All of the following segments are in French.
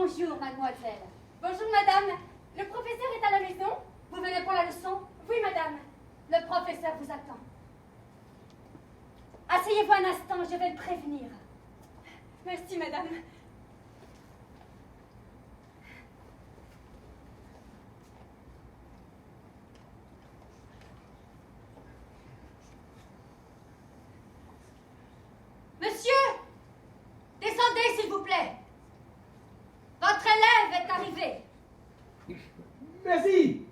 Bonjour, mademoiselle. Bonjour, madame. Le professeur est à la maison? Vous venez pour la leçon? Oui, madame. Le professeur vous attend. Asseyez-vous un instant, je vais le prévenir. Merci, madame. Monsieur! Descendez, s'il vous plaît. Votre élève est arrivé. Merci.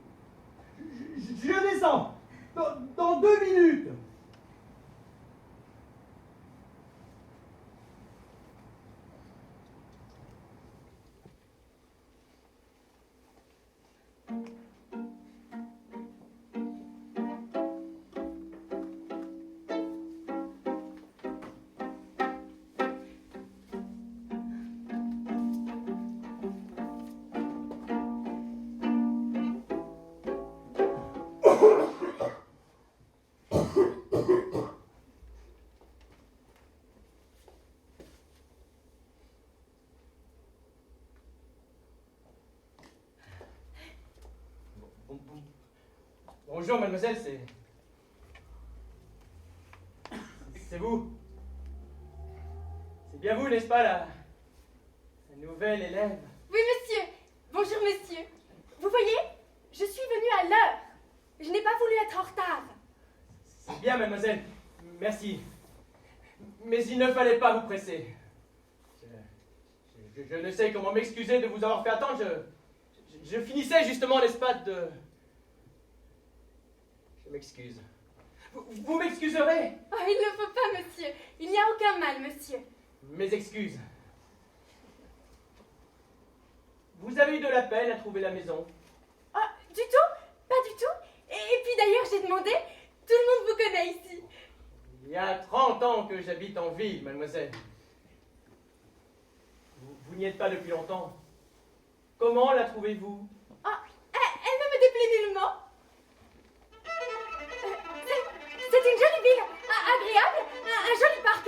Je descends. Dans 2 minutes. Bonjour, mademoiselle, c'est vous. C'est bien vous, n'est-ce pas, la nouvelle élève? Oui, monsieur. Bonjour, monsieur. Vous voyez, je suis venue à l'heure. Je n'ai pas voulu être en retard. C'est bien, mademoiselle. Merci. Mais il ne fallait pas vous presser. Je ne sais comment m'excuser de vous avoir fait attendre. Je finissais justement, n'est-ce pas, de... Je m'excuse. Vous m'excuserez? Oh, il ne faut pas, monsieur. Il n'y a aucun mal, monsieur. Mes excuses. Vous avez eu de la peine à trouver la maison? Oh, du tout? Pas du tout. Et puis d'ailleurs, j'ai demandé. Tout le monde vous connaît ici. Il y a 30 ans que j'habite en ville, mademoiselle. Vous n'y êtes pas depuis longtemps. Comment la trouvez-vous? Oh, elle ne me déplaît nullement. C'est une jolie ville, agréable, un joli parc,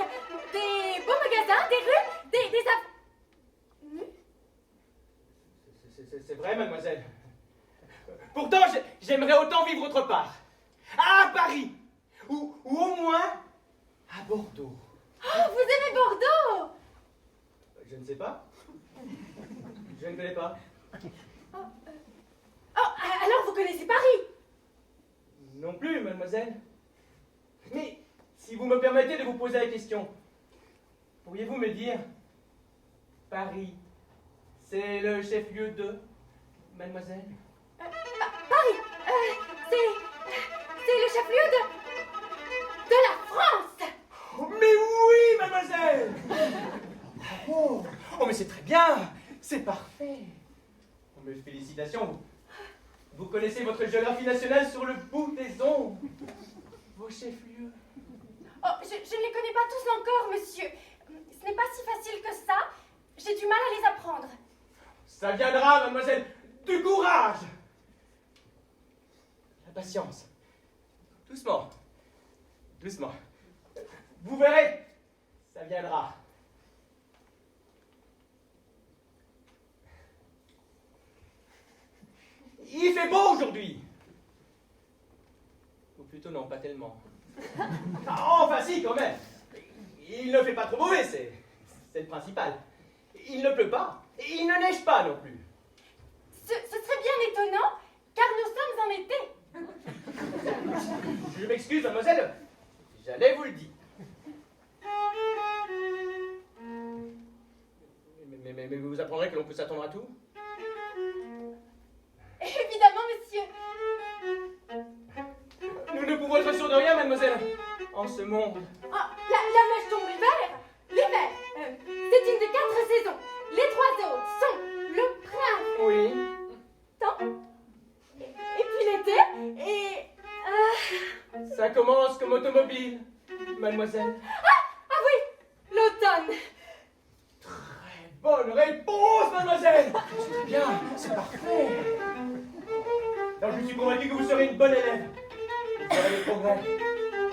des beaux magasins, des rues, des avenues. C'est vrai, mademoiselle. Pourtant, j'aimerais autant vivre autre part. À Paris. Ou au moins à Bordeaux. Oh, vous aimez Bordeaux? Je ne sais pas. Je ne connais pas. Oh, alors vous connaissez Paris? Non plus, mademoiselle. Mais si vous me permettez de vous poser la question, pourriez-vous me dire, Paris, c'est le chef-lieu de, mademoiselle? Paris, c'est le chef-lieu de la France. Oh, mais oui, mademoiselle. Oh, mais c'est très bien, c'est parfait. Oh, mais félicitations, vous connaissez votre géographie nationale sur le bout des ongles. Vos chefs-lieux. Oh, je ne les connais pas tous encore, monsieur. Ce n'est pas si facile que ça. J'ai du mal à les apprendre. Ça viendra, mademoiselle. Du courage. La patience. Doucement. Doucement. Vous verrez, ça viendra. Il fait beau aujourd'hui. Ou plutôt non, pas tellement. Enfin si, quand même. Il ne fait pas trop mauvais, c'est le principal. Il ne pleut pas, et il ne neige pas non plus. Ce serait bien étonnant, car nous sommes en été. Je m'excuse, mademoiselle. J'allais vous le dire. Mais vous apprendrez que l'on peut s'attendre à tout? Évidemment, monsieur. Nous ne pouvons être sûrs de rien, mademoiselle. En ce monde. Oh, la neige tombe l'hiver. L'hiver, c'est une des 4 saisons. Les 3 autres sont le printemps. Oui. Et puis l'été. Et... Ça commence comme automobile, mademoiselle. Ah oui, l'automne. Très bonne réponse, mademoiselle. C'est bien, c'est parfait. Alors, je suis convaincu que vous serez une bonne élève. Vous ferez des progrès.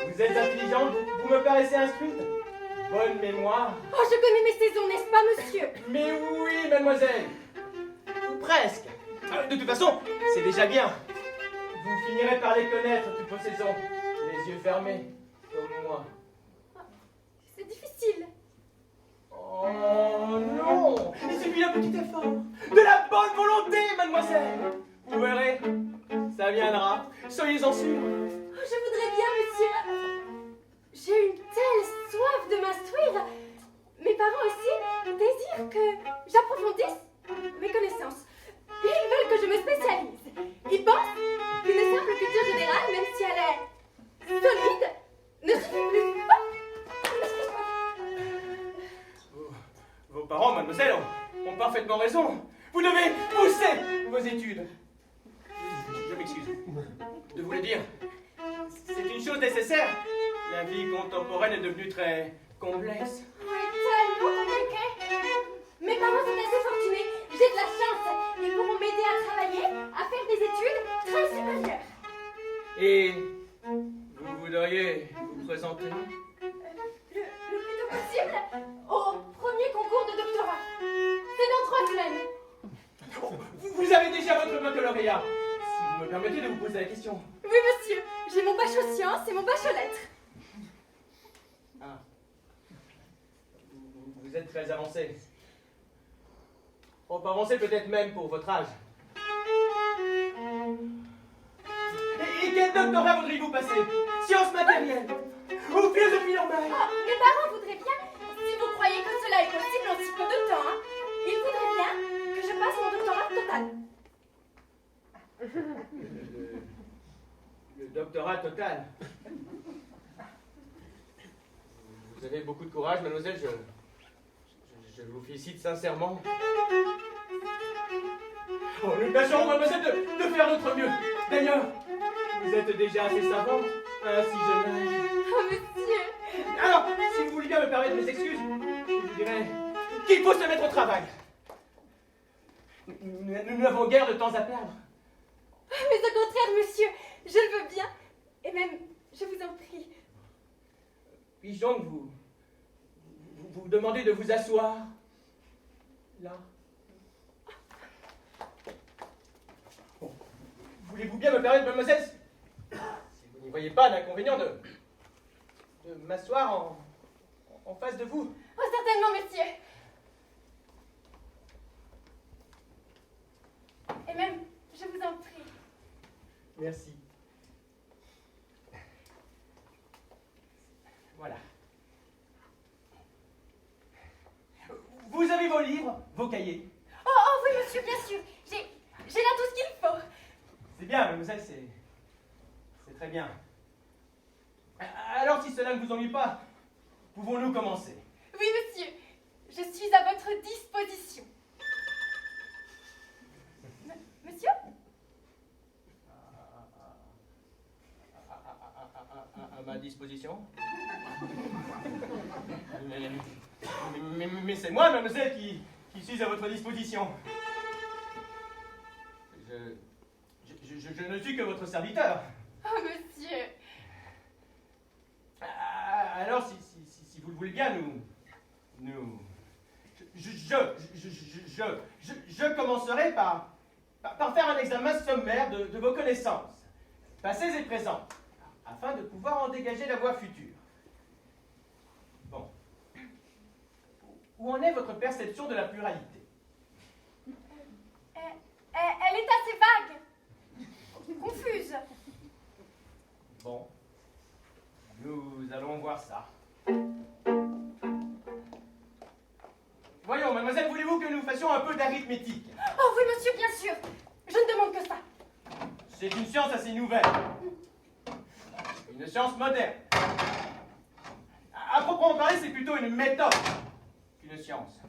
Vous êtes intelligente, vous me paraissez instruite. Bonne mémoire. Oh, je connais mes saisons, n'est-ce pas, monsieur? Mais oui, mademoiselle. presque. De toute façon, c'est déjà bien. Vous finirez par les connaître, toute votre saison, les yeux fermés, comme moi. C'est difficile. Oh non! Il suffit d'un petit effort. De la bonne volonté, mademoiselle. Vous verrez, ça viendra. Soyez-en sûrs. Oh, je voudrais bien, monsieur. J'ai une telle soif de m'instruire. Mes parents aussi désirent que j'approfondisse mes connaissances. Ils veulent que je me spécialise. Ils pensent qu'une simple culture générale, même si elle est solide, ne suffit plus. Vos parents, mademoiselle, ont parfaitement raison. Vous devez pousser vos études. Je m'excuse de vous le dire. C'est une chose nécessaire. La vie contemporaine est devenue très complexe. Oui, tellement compliqué. Mes parents sont assez fortunés. J'ai de la chance. Ils pourront m'aider à travailler, à faire des études très supérieures. Et vous voudriez vous présenter? Le plus tôt possible au premier concours de doctorat. C'est dans 3 semaines. Vous avez déjà votre baccalauréat. Si vous me permettez de vous poser la question. Oui, monsieur. J'ai mon bac aux sciences et mon bac aux lettres. Ah. Vous êtes très avancé. Trop avancé peut-être même pour votre âge. Et quel doctorat voudriez-vous passer? Sciences matérielles ou philosophie normale? Ah, mes parents voudraient bien, si vous croyez que cela est possible en si peu de temps, hein, ils voudraient bien que je passe mon doctorat total. Le doctorat total. Vous avez beaucoup de courage, mademoiselle. Je vous félicite sincèrement. Oh, nous tâcherons, mademoiselle, de faire notre mieux. D'ailleurs, vous êtes déjà assez savante à un si jeune âge. Oh, monsieur. Alors, si vous voulez bien me permettre mes excuses, je vous dirais qu'il faut se mettre au travail. Nous n'avons guère de temps à perdre. Mais au contraire, monsieur, je le veux bien. Et même, je vous en prie. Puis-je donc vous demander de vous asseoir là? Bon. Voulez-vous bien me permettre, mademoiselle, si vous n'y voyez pas d'inconvénient, de m'asseoir en face de vous? Oh, certainement, monsieur. Et même, je vous en prie. Merci. Voilà. Vous avez vos livres, vos cahiers. Oh, oui, monsieur, bien sûr. J'ai là tout ce qu'il faut. C'est bien, mademoiselle, c'est très bien. Alors, si cela ne vous ennuie pas, pouvons-nous commencer? Oui, monsieur. Je suis à votre disposition. Monsieur? À ma disposition? Mais c'est moi, mademoiselle, qui suis à votre disposition. Je ne suis que votre serviteur. Oh, monsieur. Alors, si vous le voulez bien, je commencerai par faire un examen sommaire de vos connaissances, passées et présentes, afin de pouvoir en dégager la voie future. Bon. Où en est votre perception de la pluralité? Elle est assez vague. Confuse. Bon. Nous allons voir ça. Voyons, mademoiselle, voulez-vous que nous fassions un peu d'arithmétique? Oh oui, monsieur, bien sûr. Je ne demande que ça. C'est une science assez nouvelle. Une science moderne. À proprement parler, c'est plutôt une méthode qu'une science.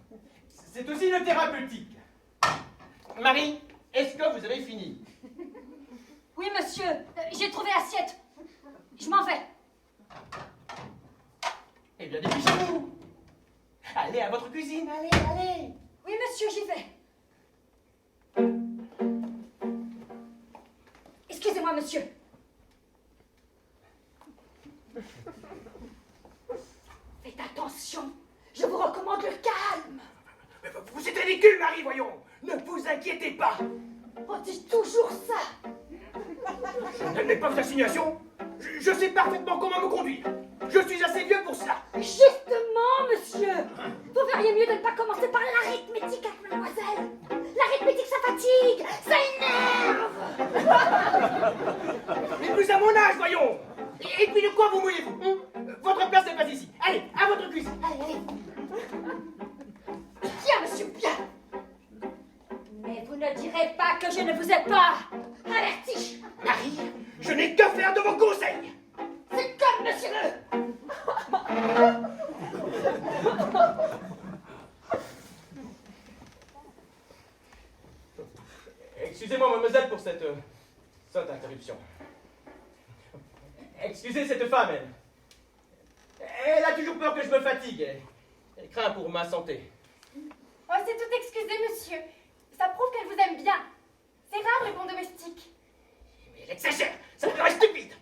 C'est aussi une thérapeutique. Marie, est-ce que vous avez fini? Oui, monsieur, j'ai trouvé l'assiette. Je m'en vais. Eh bien, dépêchez-vous. Allez à votre cuisine, allez, allez. Oui, monsieur, j'y vais. Excusez-moi, monsieur. Faites attention. Je vous recommande le calme. Vous êtes ridicule, Marie, voyons. Ne vous inquiétez pas. On dit toujours ça. Je n'admets pas vos insinuations. Je sais parfaitement comment me conduire. Je suis assez vieux pour cela. Justement, monsieur, vous feriez mieux de ne pas commencer par l'arithmétique avec mademoiselle. L'arithmétique, ça fatigue, ça énerve. Mais plus à mon âge, voyons. Et puis de quoi vous mouillez-vous? Votre place n'est pas ici. Allez, à votre cuisine. Allez. Bien, monsieur, bien. Mais vous ne direz pas que je ne vous ai pas Averti. Marie, je n'ai que faire de vos conseils. C'est comme monsieur veut. Excusez-moi, mademoiselle, pour cette sotte interruption. Excusez cette femme, elle a toujours peur que je me fatigue. Elle craint pour ma santé. Oh, c'est tout excusé, monsieur. Ça prouve qu'elle vous aime bien. C'est rare, les bons domestiques. Mais elle exagère, ça me paraît stupide.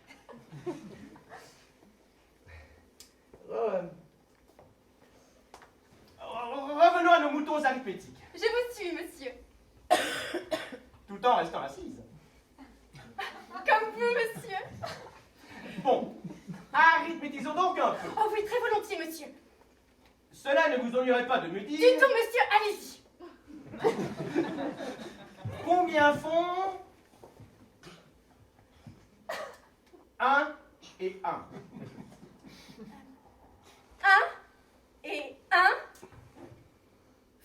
Revenons à nos moutons arithmétiques. Je vous suis, monsieur. Tout en restant assise. Comme vous, monsieur. Bon, arithmétisons donc un peu. Oh oui, très volontiers, monsieur. Cela ne vous ennuierait pas de me Du dire tout, monsieur, allez-y. combien font 1 et 1. 1 et 1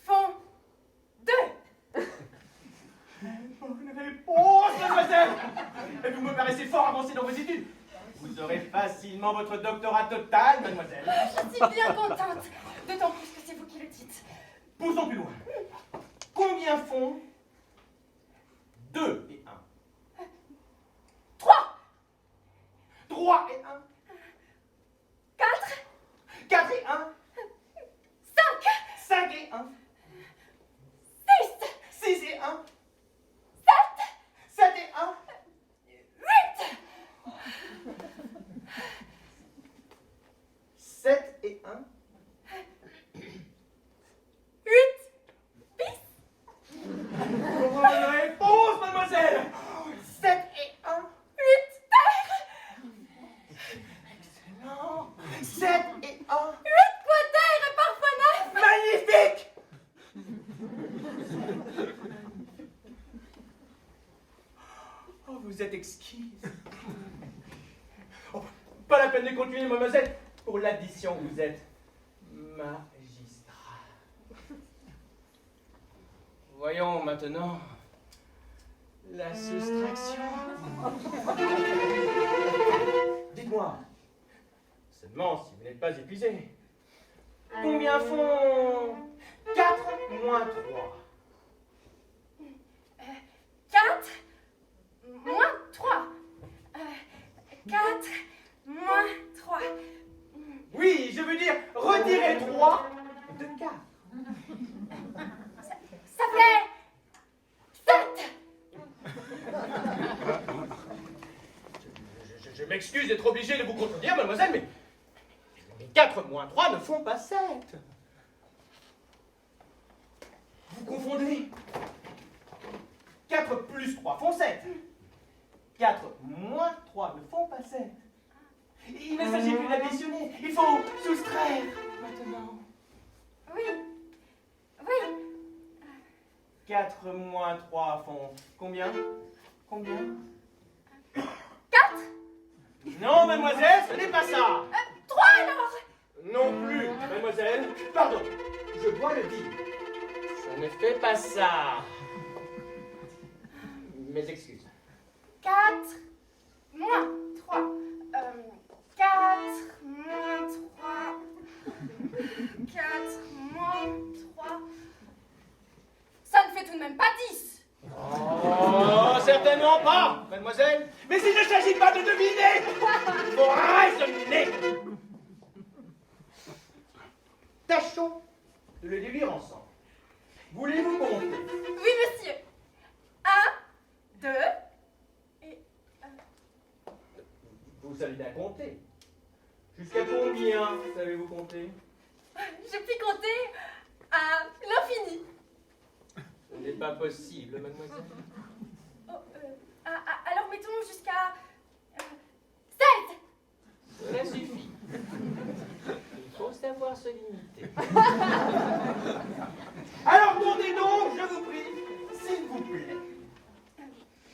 font 2. Bonne réponse, mademoiselle. Et vous me paraissez fort avancé dans vos études. Vous aurez facilement votre doctorat total, mademoiselle. Je suis bien contente. D'autant plus que c'est vous qui le dites. Poussons plus loin. Combien font 2 et 1? 3. 3 et 1. 4. 4 et 1. 5. 5 et 1. 6. 6 et 1. 7. 7 et 1. 8. 7 et 1. 8. Bis. Bonne réponse, mademoiselle. 7 et 1. 8. Terre. Excellent. 7 et 1. 8 quater et parfois 9. Magnifique. Oh, vous êtes exquise. Oh, pas la peine de continuer, mademoiselle. Pour l'addition, vous êtes magistrat. Voyons maintenant la soustraction. Dites-moi, seulement si vous n'êtes pas épuisé, combien font 4 moins 3? 4 moins 3. 4 moins 3. Oui, je veux dire retirer 3 de 4. Ça fait 7. Je m'excuse d'être obligé de vous contredire, mademoiselle, mais 4 moins 3 ne font pas 7. Vous confondez. 4 plus 3 font 7. 4 moins 3 ne font pas 7. Il ne s'agit plus d'additionner, il faut soustraire maintenant. Oui. Oui. 4 moins 3 font combien? Combien? 4. Non, mademoiselle, ce n'est pas ça. 3 alors. Non plus, mademoiselle. Pardon, je dois le dire. Ça ne fait pas ça. Mes excuses. 4 moins 3. 4 moins 3. 4 moins 3. Ça ne fait tout de même pas 10. Oh, certainement pas, mademoiselle. Mais il ne s'agit pas de deviner. Il faut raisonner. Tâchons de le déduire ensemble. Voulez-vous compter? Oui, monsieur. 1, 2 et... Vous savez bien compter. Jusqu'à combien savez-vous compter? Je puis compter à l'infini. pas possible, mademoiselle. Oh, alors mettons jusqu'à 16. Cela suffit. Il faut savoir se limiter. Alors, tournez donc, je vous prie, s'il vous plaît.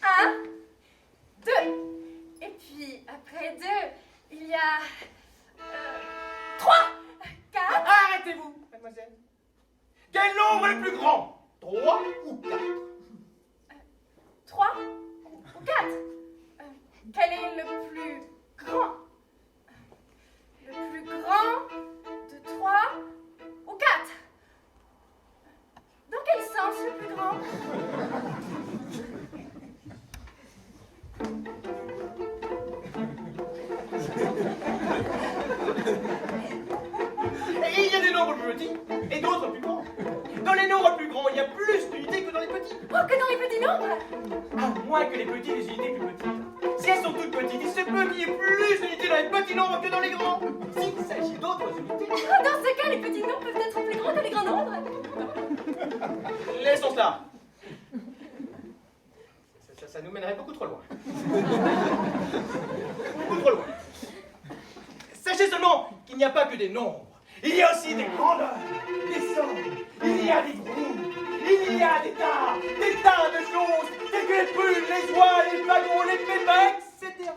1, 2. Et puis, après 2, il y a 3, 4. Arrêtez-vous, mademoiselle. Quel nombre est le plus grand? 3 ou 4? 3 ou 4. Quel est le plus grand? Le plus grand de 3 ou 4? Dans quel sens le plus grand? Et il y a des nombres plus petits et d'autres plus grands. Dans les nombres plus grands, il y a plus d'unités que dans les petits. Oh, que dans les petits nombres? À moins que les petits aient des unités plus petites. Si elles sont toutes petites, il se peut qu'il y ait plus d'unités dans les petits nombres que dans les grands. S'il s'agit d'autres unités. Oh, dans ce cas, les petits nombres peuvent être plus grands que les grands nombres. Laissons cela. Ça nous mènerait beaucoup trop loin. Beaucoup trop loin. Sachez seulement qu'il n'y a pas que des nombres. Il y a aussi des grandeurs, des sommes, il y a des groupes, il y a des tas de choses, telles que les prunes, les oies, les wagons, les pépins, etc.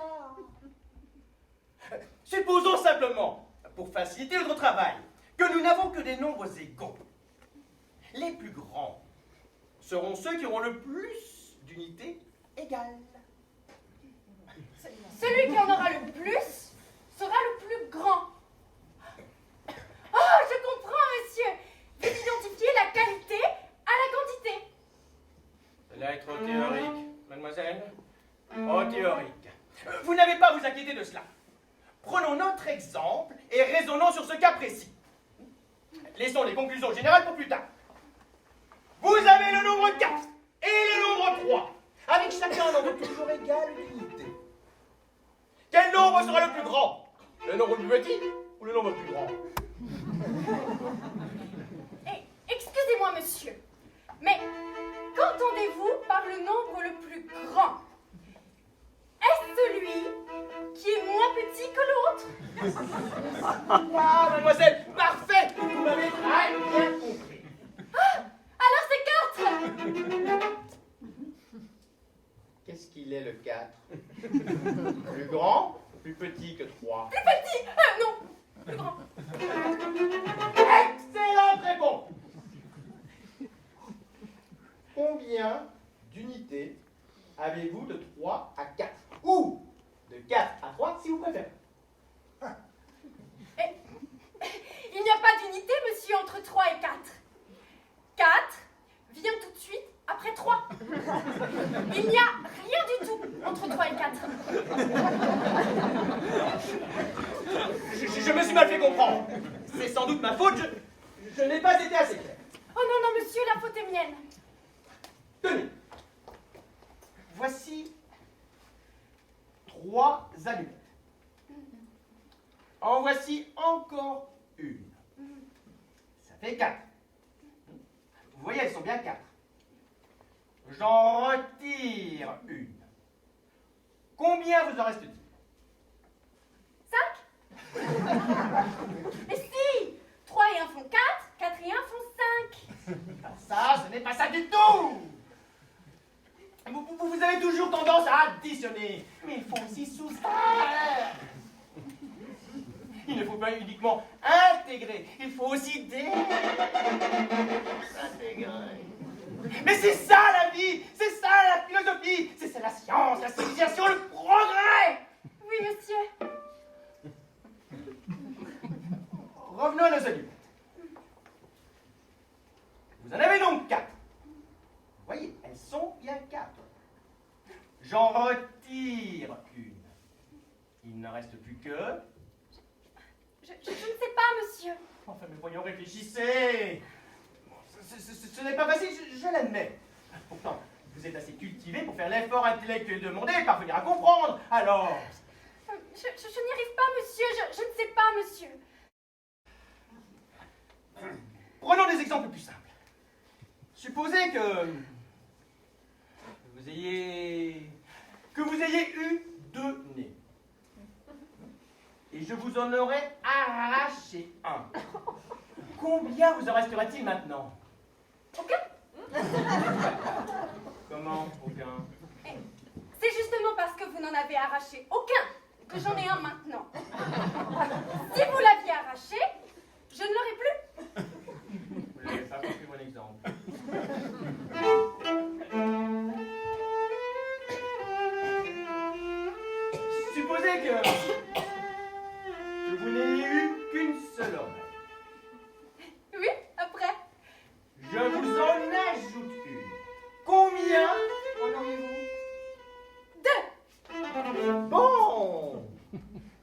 Supposons simplement, pour faciliter notre travail, que nous n'avons que des nombres égaux. Les plus grands seront ceux qui auront le plus d'unités égales. Celui qui en aura le plus sera le plus grand. Oh, je comprends, monsieur. Vous identifiez la qualité à la quantité. Cela est trop théorique, mademoiselle. Trop théorique. Vous n'avez pas à vous inquiéter de cela. Prenons notre exemple et raisonnons sur ce cas précis. Laissons les conclusions générales pour plus tard. Vous avez le nombre 4 et le nombre 3, avec chacun un nombre toujours égal d'unités. Quel nombre sera le plus grand? Le nombre le plus petit ou le nombre le plus grand? Excusez-moi, monsieur, mais qu'entendez-vous par le nombre le plus grand? Est-ce celui qui est moins petit que l'autre? Ah, mademoiselle, parfait! Vous m'avez très bien compris. Ah, alors c'est 4. Qu'est-ce qu'il est le 4? Plus grand ou plus petit que 3? Plus petit. Non, plus grand. Excellente réponse! Combien d'unités avez-vous de 3 à 4? Ou de 4 à 3 si vous préférez? Il n'y a pas d'unité, monsieur, entre 3 et 4. 4 vient tout de suite après 3. Il n'y a rien du tout entre 3 et 4. Je me suis mal fait comprendre. C'est sans doute ma faute, je n'ai pas été assez clair. Oh non, non, monsieur, la faute est mienne. Tenez. Voici 3 allumettes. En voici encore une. Ça fait 4. Vous voyez, elles sont bien 4. J'en retire une. Combien vous en reste-t-il? 5. Mais si 3 et 1 font 4, 4 et 1 font 5. Ça, ce n'est pas ça du tout! Vous avez toujours tendance à additionner, mais il faut aussi soustraire. Il ne faut pas uniquement intégrer, il faut aussi désintégrer. Mais c'est ça la vie, c'est ça la philosophie, c'est ça la science, la civilisation, le progrès. Oui, monsieur. Revenons à nos allumettes. Vous en avez donc 4. Vous voyez, elles sont bien 4. J'en retire une. Il ne reste plus que... Je ne sais pas, monsieur. Enfin, mais voyons, réfléchissez. Ce n'est pas facile, je l'admets. Pourtant, vous êtes assez cultivé pour faire l'effort intellectuel demandé et parvenir à comprendre. Alors... Je n'y arrive pas, monsieur. Je ne sais pas, monsieur. Prenons des exemples plus simples. Supposez que vous ayez eu 2 nez. Et je vous en aurais arraché un. Combien vous en restera-t-il maintenant? Aucun. Comment aucun? C'est justement parce que vous n'en avez arraché aucun que j'en ai un maintenant. Si vous l'aviez arraché, je ne l'aurais plus. Vous n'avez pas compris mon exemple. Supposez que vous n'ayez eu qu'une seule oreille. Oui, après. Je vous en ajoute une. Combien en auriez-vous? 2. Bon.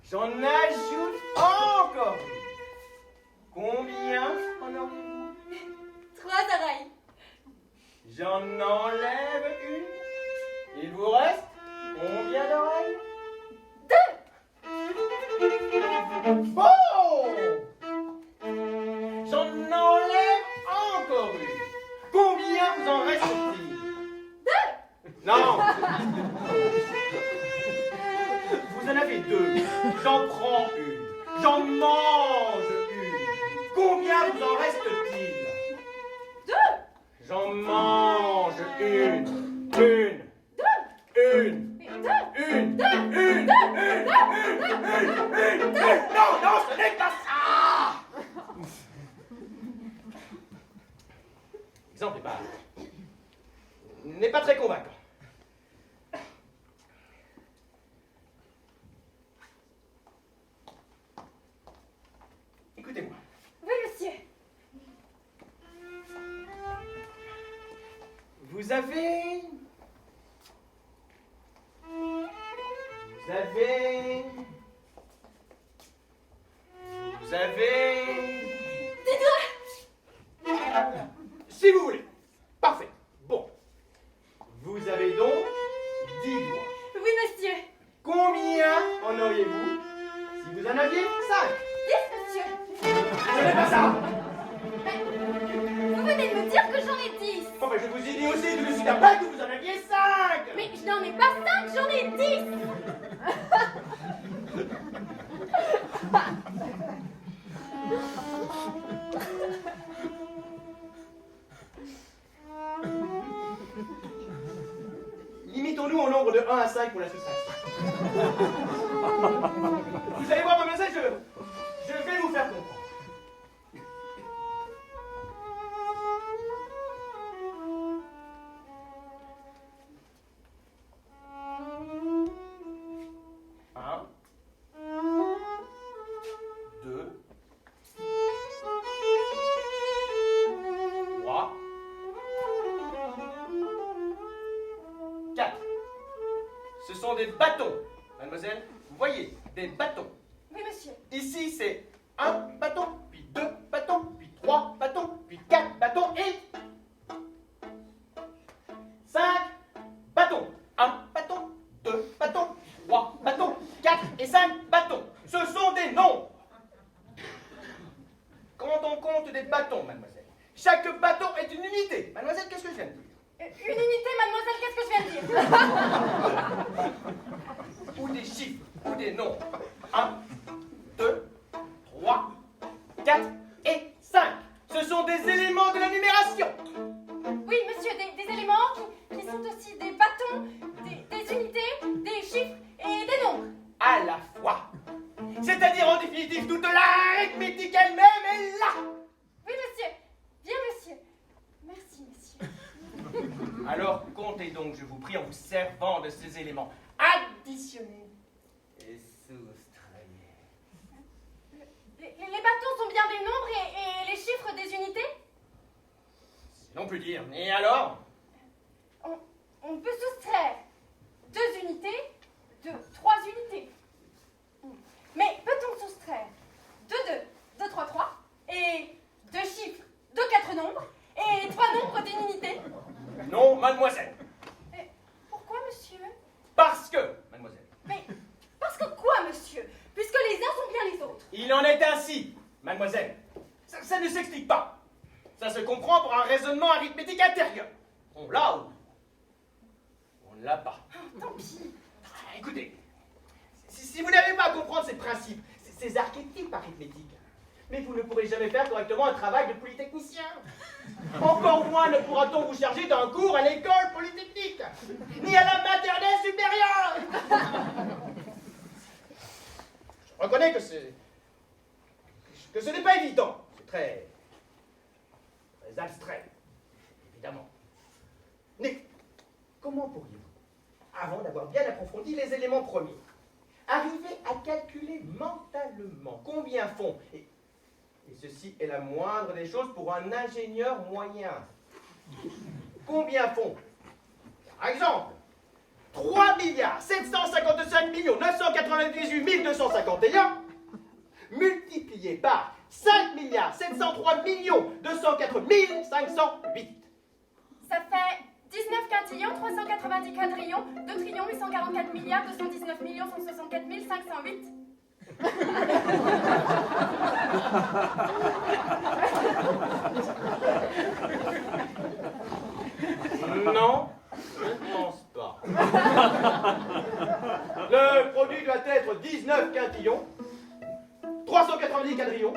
J'en ajoute encore une. Combien en auriez-vous? 3 oreilles. J'en enlève une. Il vous reste combien d'oreilles? 2. Bon. J'en enlève encore une. Combien vous en reste-t-il? 2. Non. Vous en avez 2. J'en prends une. J'en mange une. Combien vous en reste-t-il? 2. J'en mange une. Une. 2. Une. Et 2. Une. Non, non, ce n'est pas ça. L'exemple n'est pas très convaincant. Écoutez-moi. Oui, monsieur. Vous avez... Des doigts. Si vous voulez. Parfait. Bon. Vous avez donc 10 doigts. Oui, monsieur. Combien en auriez-vous si vous en aviez 5? 10, monsieur. Ce n'est pas ça. Mais vous venez de me dire que j'en ai 10. Bon, ben, je vous ai dit aussi tout de suite après que vous en aviez 5. Mais je n'en ai pas 5, j'en ai 10. Limitons-nous au nombre de 1 à 5 pour la soustraction. Vous allez voir, mademoiselle, je vais vous faire comprendre. Un, 2, 3, 4. Ce sont des bâtons, mademoiselle. Vous voyez, des bâtons. Oui, monsieur. Ici, c'est 1 bâton, puis 2 bâtons, puis 3 bâtons, puis 4 bâtons et 5 bâtons. 1 bâton, 2 bâtons, 3 bâtons, 4 et 5 bâtons. Ce sont des nombres. Quand on compte des bâtons, mademoiselle, chaque bâton est une unité. Mademoiselle, qu'est-ce que je viens de dire? Une unité, mademoiselle, qu'est-ce que je viens de dire? Ou des chiffres, ou des nombres. 1, 2, 3, 4 et 5. Ce sont des éléments de la numération. Oui, monsieur, des éléments qui sont aussi des bâtons, des unités, des chiffres et des nombres. À la fois. C'est-à-dire, en définitive, toute l'arithmétique elle-même est là. Oui, monsieur. Bien, monsieur. Merci, monsieur. Alors, comptez donc, je vous prie, en vous servant de ces éléments. Additionnez et soustrayez. Les bâtons sont bien des nombres et les chiffres des unités? Si l'on peut dire. Et alors? On peut soustraire 2 unités de 3 unités. Mais peut-on soustraire 2, 2, 2, 3, 3 et 2 chiffres, 2, 4 nombres et 3 nombres d'une unité? Non, mademoiselle. Et pourquoi, monsieur? Parce que, mademoiselle. Mais parce que quoi, monsieur? Puisque les uns sont bien les autres. Il en est ainsi, mademoiselle. Ça ne s'explique pas. Ça se comprend par un raisonnement arithmétique intérieur. On là où On ne l'a pas. Tant pis. Écoutez, si vous n'arrivez pas à comprendre ces principes, ces archétypes arithmétiques, mais vous ne pourrez jamais faire correctement un travail de polytechnicien. Encore moins ne pourra-t-on vous charger d'un cours à l'école polytechnique, ni à la maternelle supérieure. Je reconnais que ce n'est pas évident. C'est très abstrait, évidemment. Mais comment pourriez-vous, avant d'avoir bien approfondi les éléments premiers, arriver à calculer mentalement combien font, et ceci est la moindre des choses pour un ingénieur moyen, combien font, par exemple, 3 755 998 251 multiplié par 5 703 204 508. Ça fait 19 quintillons, 390 quadrillions, 2 trillions, 844 milliards, 219 millions, 164 508. Non, je ne pense pas. Le produit doit être 19 quintillons, 390 quadrillions,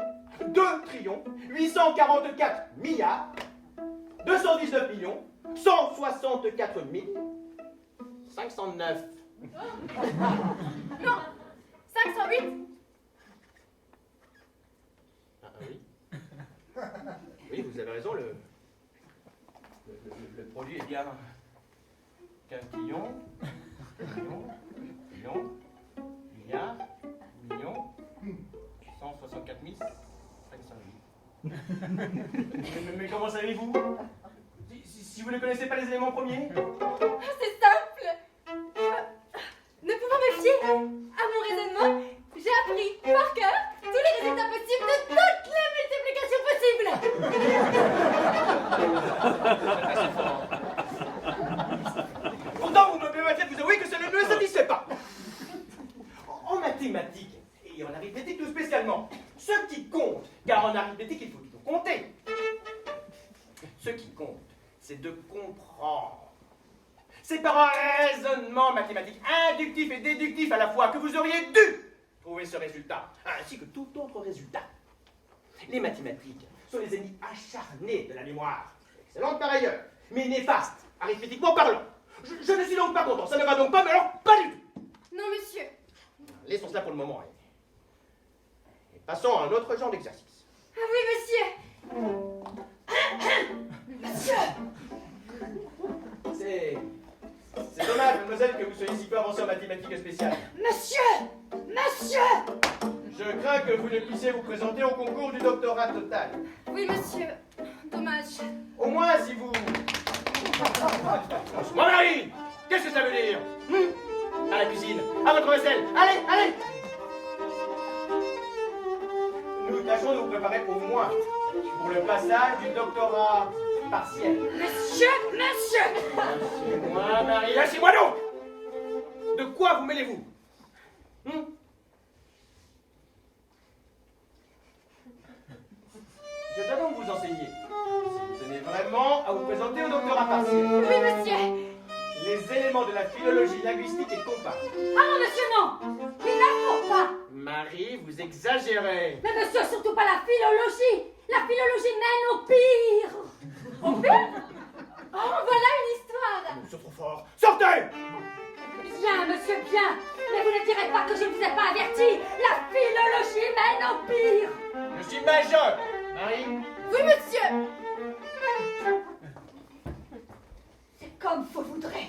2 trillions, 844 milliards, 219 millions, 164 509. Non, 508. Ah oui. Oui, vous avez raison, le produit est bien quintillon, trillion, milliard, million, 164 508. Mais comment savez-vous? Si vous ne connaissez pas les éléments premiers? C'est simple. Ne pouvant me fier à mon raisonnement, j'ai appris par cœur tous les résultats possibles de toutes les multiplications possibles. Pourtant, vous me permettez de vous avouer que ça ne me satisfait pas. En mathématiques, et en arithmétique tout spécialement, ce qui compte, car en arithmétique il faut tout compter, ce qui compte, c'est de comprendre. C'est par un raisonnement mathématique inductif et déductif à la fois que vous auriez dû trouver ce résultat, ainsi que tout autre résultat. Les mathématiques sont les ennemis acharnés de la mémoire, excellente par ailleurs, mais néfastes, arithmétiquement parlant. Je ne suis donc pas content, ça ne va donc pas, mais alors pas du tout. Non, monsieur. Laissons cela pour le moment. Et passons à un autre genre d'exercice. Ah oui, monsieur. Monsieur. C'est dommage, mademoiselle, que vous soyez si peu avancée en mathématiques spéciales. Monsieur! Monsieur! Je crains que vous ne puissiez vous présenter au concours du doctorat total. Oui, monsieur. Dommage. Au moins, si vous... Mon mari! Qu'est-ce que ça veut dire? À la cuisine, à votre vaisselle. Allez, allez! Nous tâchons de vous préparer au moins pour le passage du doctorat partiel. Monsieur! Monsieur! Lâchez-moi, Marie, lâchez-moi donc! De quoi vous mêlez-vous? Je dois donc vous enseigner, si vous tenez vraiment à vous présenter au doctorat partiel, Oui, monsieur. les éléments de la philologie linguistique et comparée. Ah non, monsieur, non! Il ne faut pas! Marie, vous exagérez. Mais monsieur, surtout pas la philologie! La philologie mène au pire! Au pire? Oh, voilà une histoire. C'est trop fort. Sortez! Bien, monsieur, bien! Mais vous ne direz pas que je ne vous ai pas averti! La philologie mène au pire! Je suis majeur. Marie, Oui, monsieur. C'est comme vous voudrez!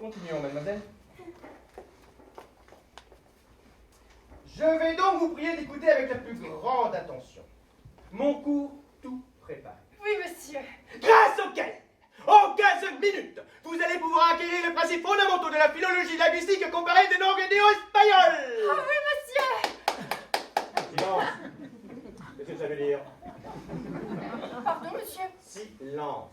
continuons, mademoiselle. Je vais donc vous prier d'écouter avec la plus grande attention. Mon cours tout prépare. Oui, monsieur. Grâce auquel, en 15 minutes, vous allez pouvoir acquérir les principes fondamentaux de la philologie linguistique comparée des langues néo-espagnoles. Ah oui, monsieur. Silence. Qu'est-ce que ça veut dire? Pardon, monsieur. Silence.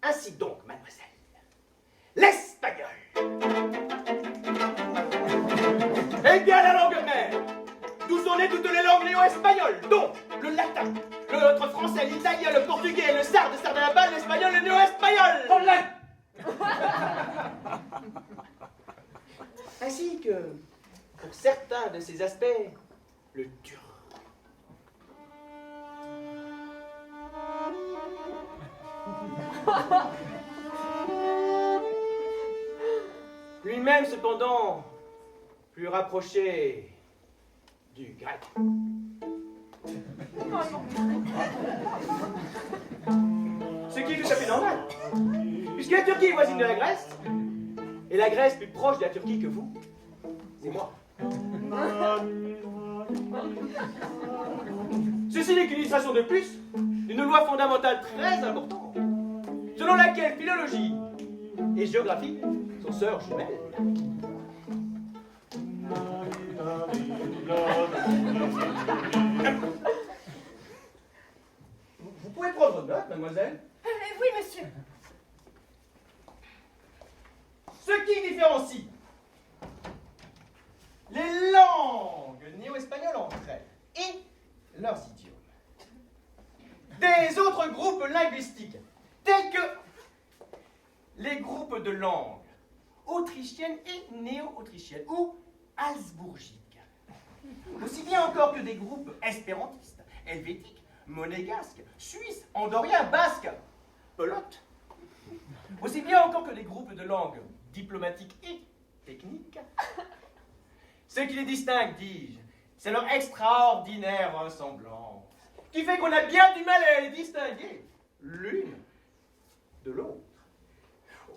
Ainsi donc, mademoiselle, l'espagnol. Eh bien, la langue apprenez toutes les langues néo-espagnoles, donc le latin, le français, l'italien, le portugais, le sarde, sardinabal, l'espagnol, le néo-espagnol. Ainsi que, pour certains de ces aspects, le turc. Lui-même, cependant, plus rapproché du grec. Ce qui est tout à fait normal, puisque la Turquie est voisine de la Grèce, et la Grèce plus proche de la Turquie que vous, c'est moi. Ceci n'est qu'une illustration de plus d'une loi fondamentale très importante, selon laquelle philologie et géographie sont sœurs jumelles. Vous pouvez prendre note, mademoiselle. Oui, monsieur. Ce qui différencie les langues néo-espagnoles entre elles et leurs idiomes des autres groupes linguistiques, tels que les groupes de langues autrichiennes et néo-autrichiennes ou habsbourgiques, aussi bien encore que des groupes espérantistes, helvétiques, monégasques, suisses, andoriens, basques, pelotes, aussi bien encore que des groupes de langues diplomatiques et techniques. Ce qui les distingue, dis-je, c'est leur extraordinaire ressemblance, qui fait qu'on a bien du mal à les distinguer l'une de l'autre.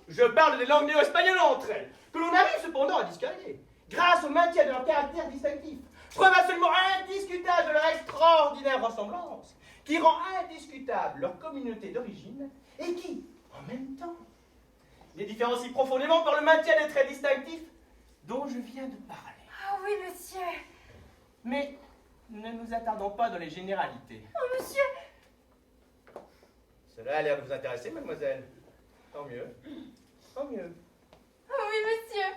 Je parle des langues néo-espagnoles entre elles, que l'on arrive cependant à distinguer, grâce au maintien de leur caractère distinctif, preuve absolument indiscutable de leur extraordinaire ressemblance, qui rend indiscutable leur communauté d'origine, et qui, en même temps, les différencie profondément par le maintien des traits distinctifs dont je viens de parler. Ah oui, monsieur. Mais ne nous attardons pas dans les généralités. Oh, monsieur. Cela a l'air de vous intéresser, mademoiselle. Tant mieux. Tant mieux. Oh oui, monsieur.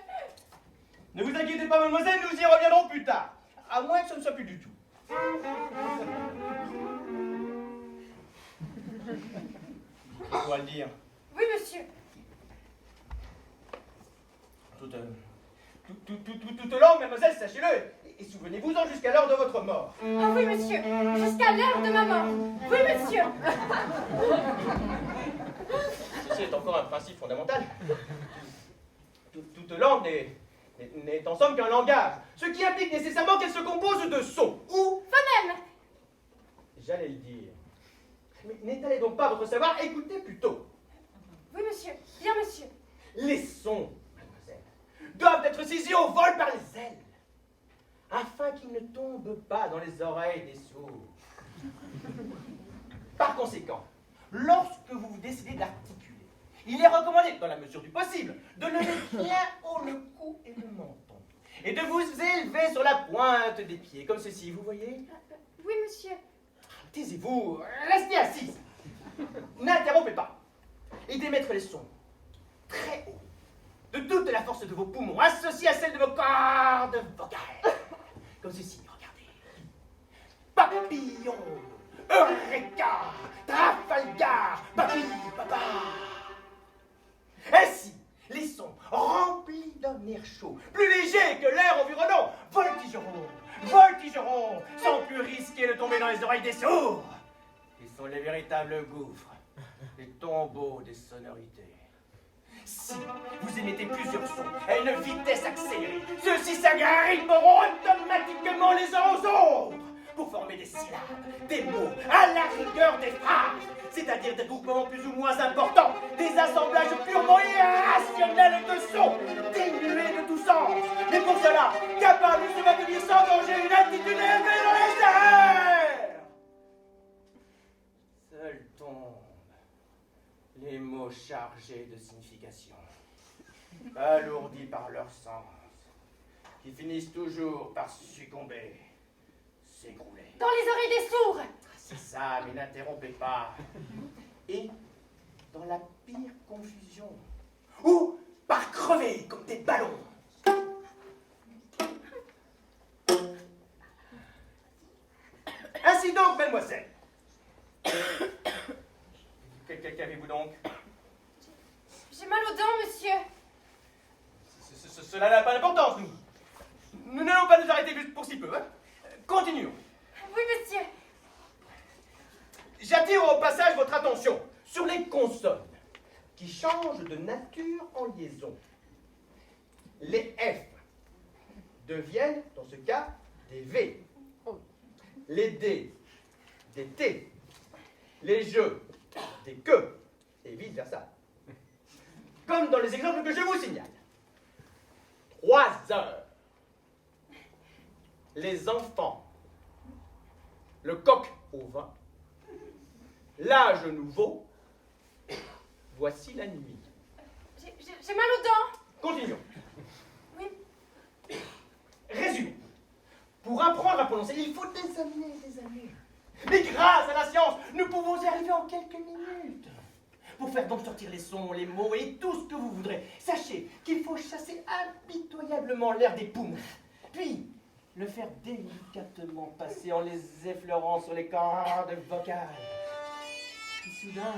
Ne vous inquiétez pas, mademoiselle, nous y reviendrons plus tard. À moins que ce ne soit plus du tout. Je dois le dire. Oui, monsieur. Toute langue, mademoiselle, sachez-le, et souvenez-vous-en jusqu'à l'heure de votre mort. Ah oui, monsieur. Jusqu'à l'heure de ma mort. Oui, monsieur. Ceci est encore un principe fondamental. Toute langue n'est en somme qu'un langage, ce qui implique nécessairement qu'elle se compose de sons, ou... Phonème. J'allais le dire. Mais n'étalez donc pas votre savoir, écoutez plutôt. Oui, monsieur. Bien, monsieur. Les sons, mademoiselle, doivent être saisis au vol par les ailes, afin qu'ils ne tombent pas dans les oreilles des sourds. Par conséquent, lorsque vous vous décidez d'articuler, il est recommandé, dans la mesure du possible, de lever bien haut le cou et le menton, et de vous élever sur la pointe des pieds, comme ceci, vous voyez? Oui, monsieur. Taisez-vous, restez assise. N'interrompez pas. Et d'émettre les sons très haut, de toute la force de vos poumons, associée à celle de vos cordes vocales. Comme ceci, regardez. Papillon, Eureka, Trafalgar, papi, papa. Ainsi, les sons remplis d'un air chaud, plus léger que l'air environnant, voltigeront, sans plus risquer de tomber dans les oreilles des sourds. Ils sont les véritables gouffres, les tombeaux des sonorités. Si vous émettez plusieurs sons à une vitesse accélérée, ceux-ci s'agripperont automatiquement les uns aux autres pour former des syllabes, des mots, à la rigueur des phrases, c'est-à-dire des groupements plus ou moins importants, des assemblages purement irrationnels de sons, dénués de tout sens, mais pour cela, capables de se maintenir sans danger une altitude élevée dans les airs. Seuls tombent les mots chargés de signification, alourdis par leur sens, qui finissent toujours par succomber, s'écrouler. Dans les oreilles des sourds. C'est ça, mais n'interrompez pas. Et dans la pire confusion, ou par crever comme des ballons. Cela n'a pas d'importance, nous n'allons pas nous arrêter juste pour si peu. Hein. Continuons. Oui, monsieur. J'attire au passage votre attention sur les consonnes qui changent de nature en liaison. Les F deviennent, dans ce cas, des V. Les D, des T. Les je, des que, et vice-versa. Comme dans les exemples que je vous signale. 3 heures. Les enfants. Le coq au vin. L'âge nouveau. Voici la nuit. J'ai mal aux dents. Continuons. Oui. Résumé. Pour apprendre à prononcer, il faut des années, des années. Mais grâce à la science, nous pouvons y arriver en quelques minutes. Pour faire donc sortir les sons, les mots et tout ce que vous voudrez, sachez qu'il faut chasser impitoyablement l'air des poumons. Puis, le faire délicatement passer en les effleurant sur les cordes vocales. Puis soudain,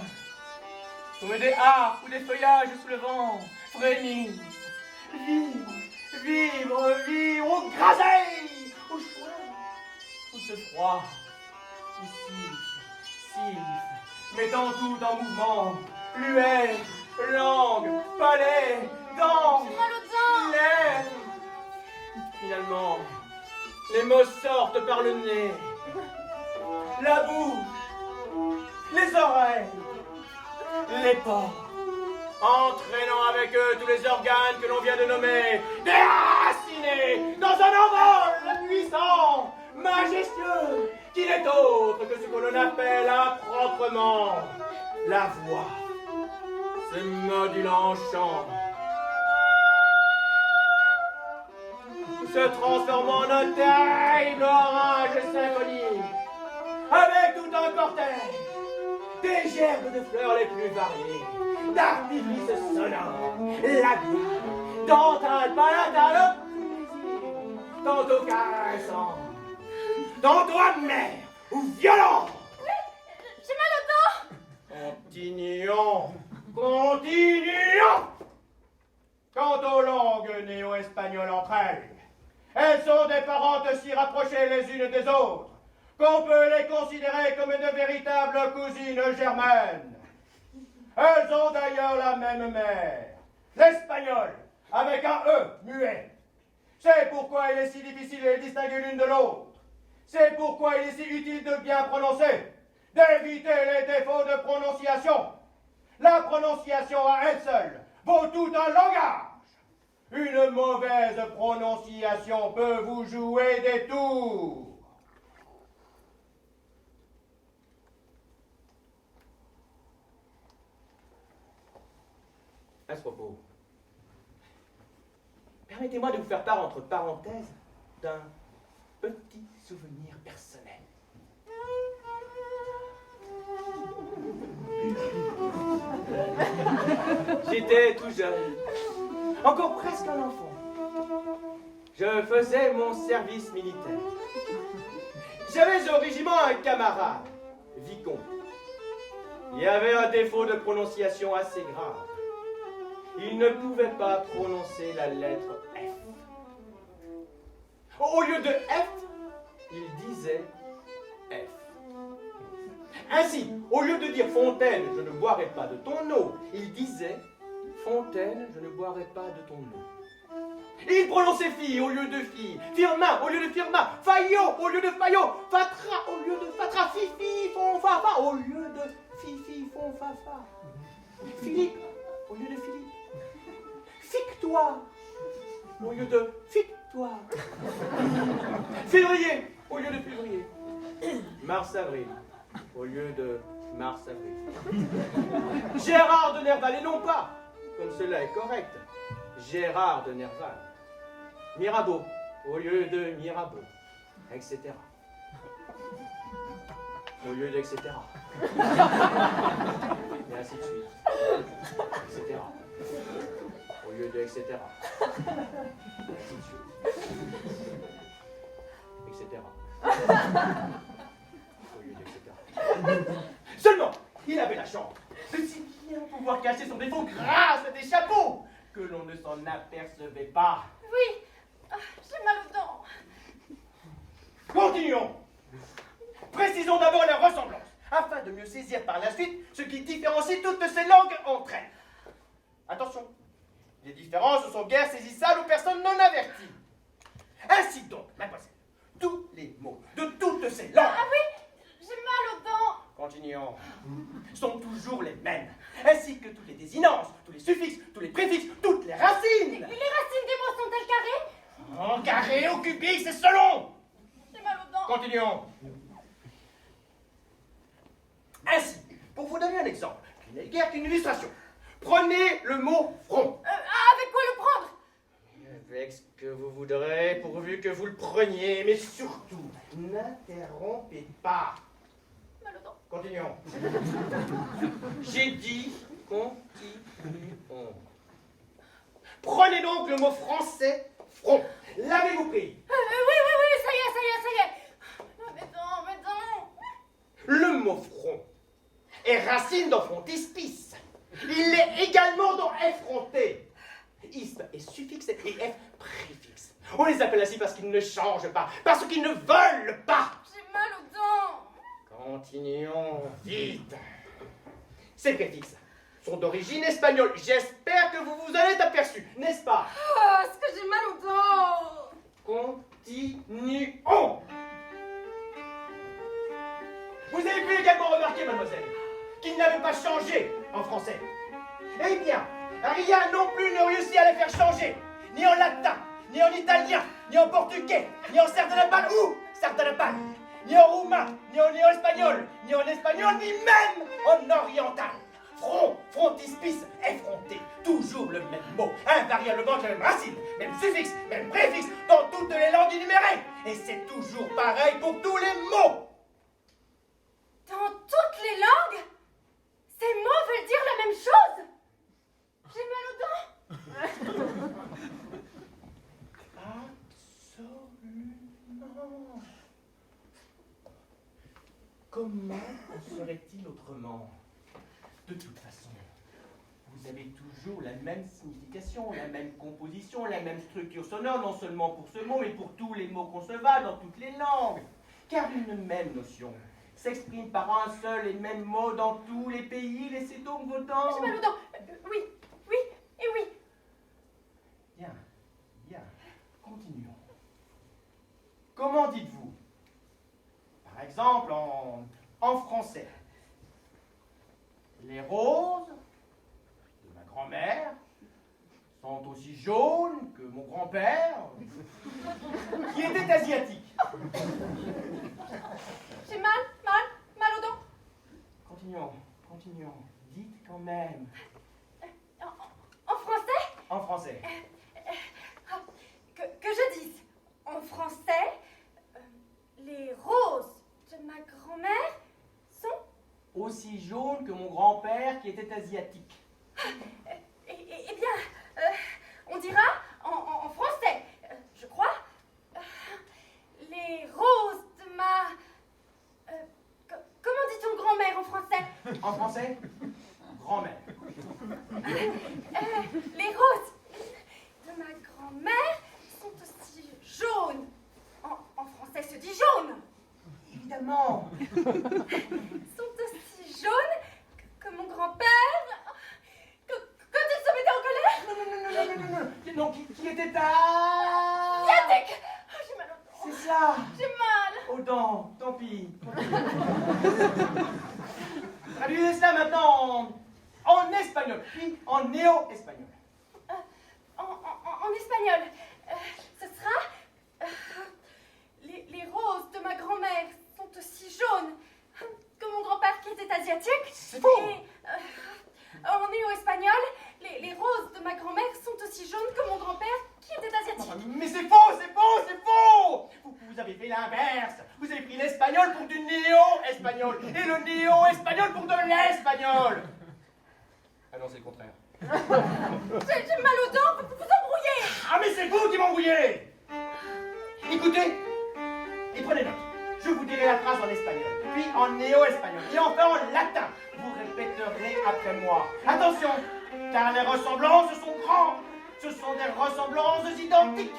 comme des harpes ou des feuillages sous le vent, frémir, vivre, au graseille, au choix, au ce froid, au siffle, mettant tout en mouvement, luette, langue, palais, dents, J'ai mal aux dents. lèvres. Finalement, les mots sortent par le nez, la bouche, les oreilles, les pores, entraînant avec eux tous les organes que l'on vient de nommer, déracinés dans un envol puissant, majestueux, qui n'est autre que ce que l'on appelle improprement la voix, se modulant en chant, se transformant en un terrible orage symphonique, avec tout un cortège, des gerbes de fleurs les plus variées, d'artifices sonores, labiales, d'entales palatales, tantôt caressants, tantôt amers ou violents. J'ai mal aux dents. Continuons. Quant aux langues néo-espagnoles entre elles sont des parentes si rapprochées les unes des autres qu'on peut les considérer comme de véritables cousines germaines. Elles ont d'ailleurs la même mère, l'espagnol, avec un E muet. C'est pourquoi il est si difficile de les distinguer l'une de l'autre. C'est pourquoi il est si utile de bien prononcer, d'éviter les défauts de prononciation. La prononciation à elle seule vaut tout un langage. Une mauvaise prononciation peut vous jouer des tours. À ce propos, permettez-moi de vous faire part entre parenthèses d'un petit souvenir personnel. J'étais tout jeune, encore presque un enfant. Je faisais mon service militaire. J'avais au régiment un camarade, vicomte. Il avait un défaut de prononciation assez grave. Il ne pouvait pas prononcer la lettre F. Au lieu de F, il disait F. Ainsi, au lieu de dire Fontaine, je ne boirai pas de ton eau, il disait Fontaine, je ne boirai pas de ton eau. Il prononçait fille au lieu de fille, firmin au lieu de firma, faillot au lieu de faillot, fatra au lieu de fatra, fifi, fon, fafa au lieu de fifi, fon, fafa, Philippe au lieu de Philippe, fique-toi au lieu de fique-toi, février au lieu de février, mars-avril au lieu de mars-avril, Gérard de Nerval et non pas, comme cela est correct, Gérard de Nerval, Mirabeau au lieu de Mirabeau, etc. Au lieu de etc. Et ainsi de suite, etc. Au lieu de etc. Et ainsi de suite, etc. Au lieu de etc. Seulement, il avait la chance de si bien pouvoir cacher son défaut grâce à des chapeaux que l'on ne s'en n'apercevez pas. Oui, j'ai mal aux dents. Continuons. Précisons d'abord leurs ressemblances, afin de mieux saisir par la suite ce qui différencie toutes ces langues entre elles. Attention, les différences ne sont guère saisissables aux personnes non averties. Ainsi donc, mademoiselle, tous les mots de toutes ces langues, Ah oui, j'ai mal aux dents. continuons, sont toujours les mêmes, ainsi que toutes les désinences, tous les suffixes, tous les préfixes, toutes les racines. Les racines des mots sont-elles carrées? En carré ou cubique, c'est selon. J'ai mal aux dents. Continuons. Ainsi, pour vous donner un exemple, qui n'est guère qu'une illustration, prenez le mot front. Avec quoi le prendre? Avec ce que vous voudrez, pourvu que vous le preniez, mais surtout, n'interrompez pas. Mal aux dents. Continuons. J'ai dit continuons. Prenez donc le mot français front. L'avez-vous pris? Oui, ça y est. Mes dents. Le mot front est racine dans frontispice. Il l'est également dans effronté. Isme est suffixe et F préfixe. On les appelle ainsi parce qu'ils ne changent pas, parce qu'ils ne veulent pas. J'ai mal aux dents. Continuons vite. Ces préfixes sont d'origine espagnole. J'espère que vous vous en êtes aperçu, n'est-ce pas? Est-ce que j'ai mal aux dents? Continuons. Vous avez pu également remarquer, mademoiselle, qu'ils n'avaient pas changé en français. Eh bien, rien non plus ne réussit à les faire changer, ni en latin, ni en italien, ni en portugais, ni en sardanapale ou sardanapale, ni en roumain, ni en néo-espagnol, ni en espagnol, ni même en oriental. Front, frontispice, effronté, toujours le même mot, invariablement la même racine, même suffixe, même préfixe, dans toutes les langues énumérées. Et c'est toujours pareil pour tous les mots. Dans toutes les langues? Ces mots veulent dire la même chose? J'ai mal aux dents. Absolument. Comment en serait-il autrement? De toute façon, vous avez toujours la même signification, la même composition, la même structure sonore, non seulement pour ce mot, mais pour tous les mots concevables dans toutes les langues. Car une même notion s'exprime par un seul et même mot dans tous les pays. Laissez donc vos dents. J'ai mal aux dents. Oui et oui. Bien. Continuons. Comment dites-vous? Par exemple, en français. Les roses de ma grand-mère sont aussi jaunes que mon grand-père, qui était asiatique. J'ai mal aux dents. Continuons. Dites quand même. En français? En français. Que je dise. En français, les roses de ma grand-mère sont... Aussi jaunes que mon grand-père, qui était asiatique. Eh bien, on dira en français, je crois, les roses de ma... comment dit-on grand-mère en français? En français, grand-mère. Les roses de ma grand-mère sont aussi jaunes. En français se dit jaune. Évidemment. Sont aussi jaunes que mon grand-père. Quand il se mettait en colère. Non. Qui était à... Asiatique. J'ai mal aux dents. C'est ça. J'ai mal. Aux dents, tant pis. Traduisez cela maintenant en espagnol, puis en néo-espagnol. En espagnol, ce sera... les roses de ma grand-mère sont aussi jaunes que mon grand-père qui était asiatique. C'est faux. Et en néo-espagnol, les roses de ma grand-mère sont aussi jaunes que mon grand-père qui était asiatique. Mais c'est faux. Vous avez fait l'inverse. Vous avez pris l'espagnol pour du néo-espagnol et le néo-espagnol pour de l'espagnol. Ah non, c'est le contraire. J'ai mal aux dents, vous embrouillez. Ah mais c'est vous qui m'embrouillez. Écoutez et prenez note. Je vous dirai la phrase en espagnol, puis en néo-espagnol, et enfin en latin. Vous répéterez après moi. Attention, car les ressemblances sont grandes. Ce sont des ressemblances identiques.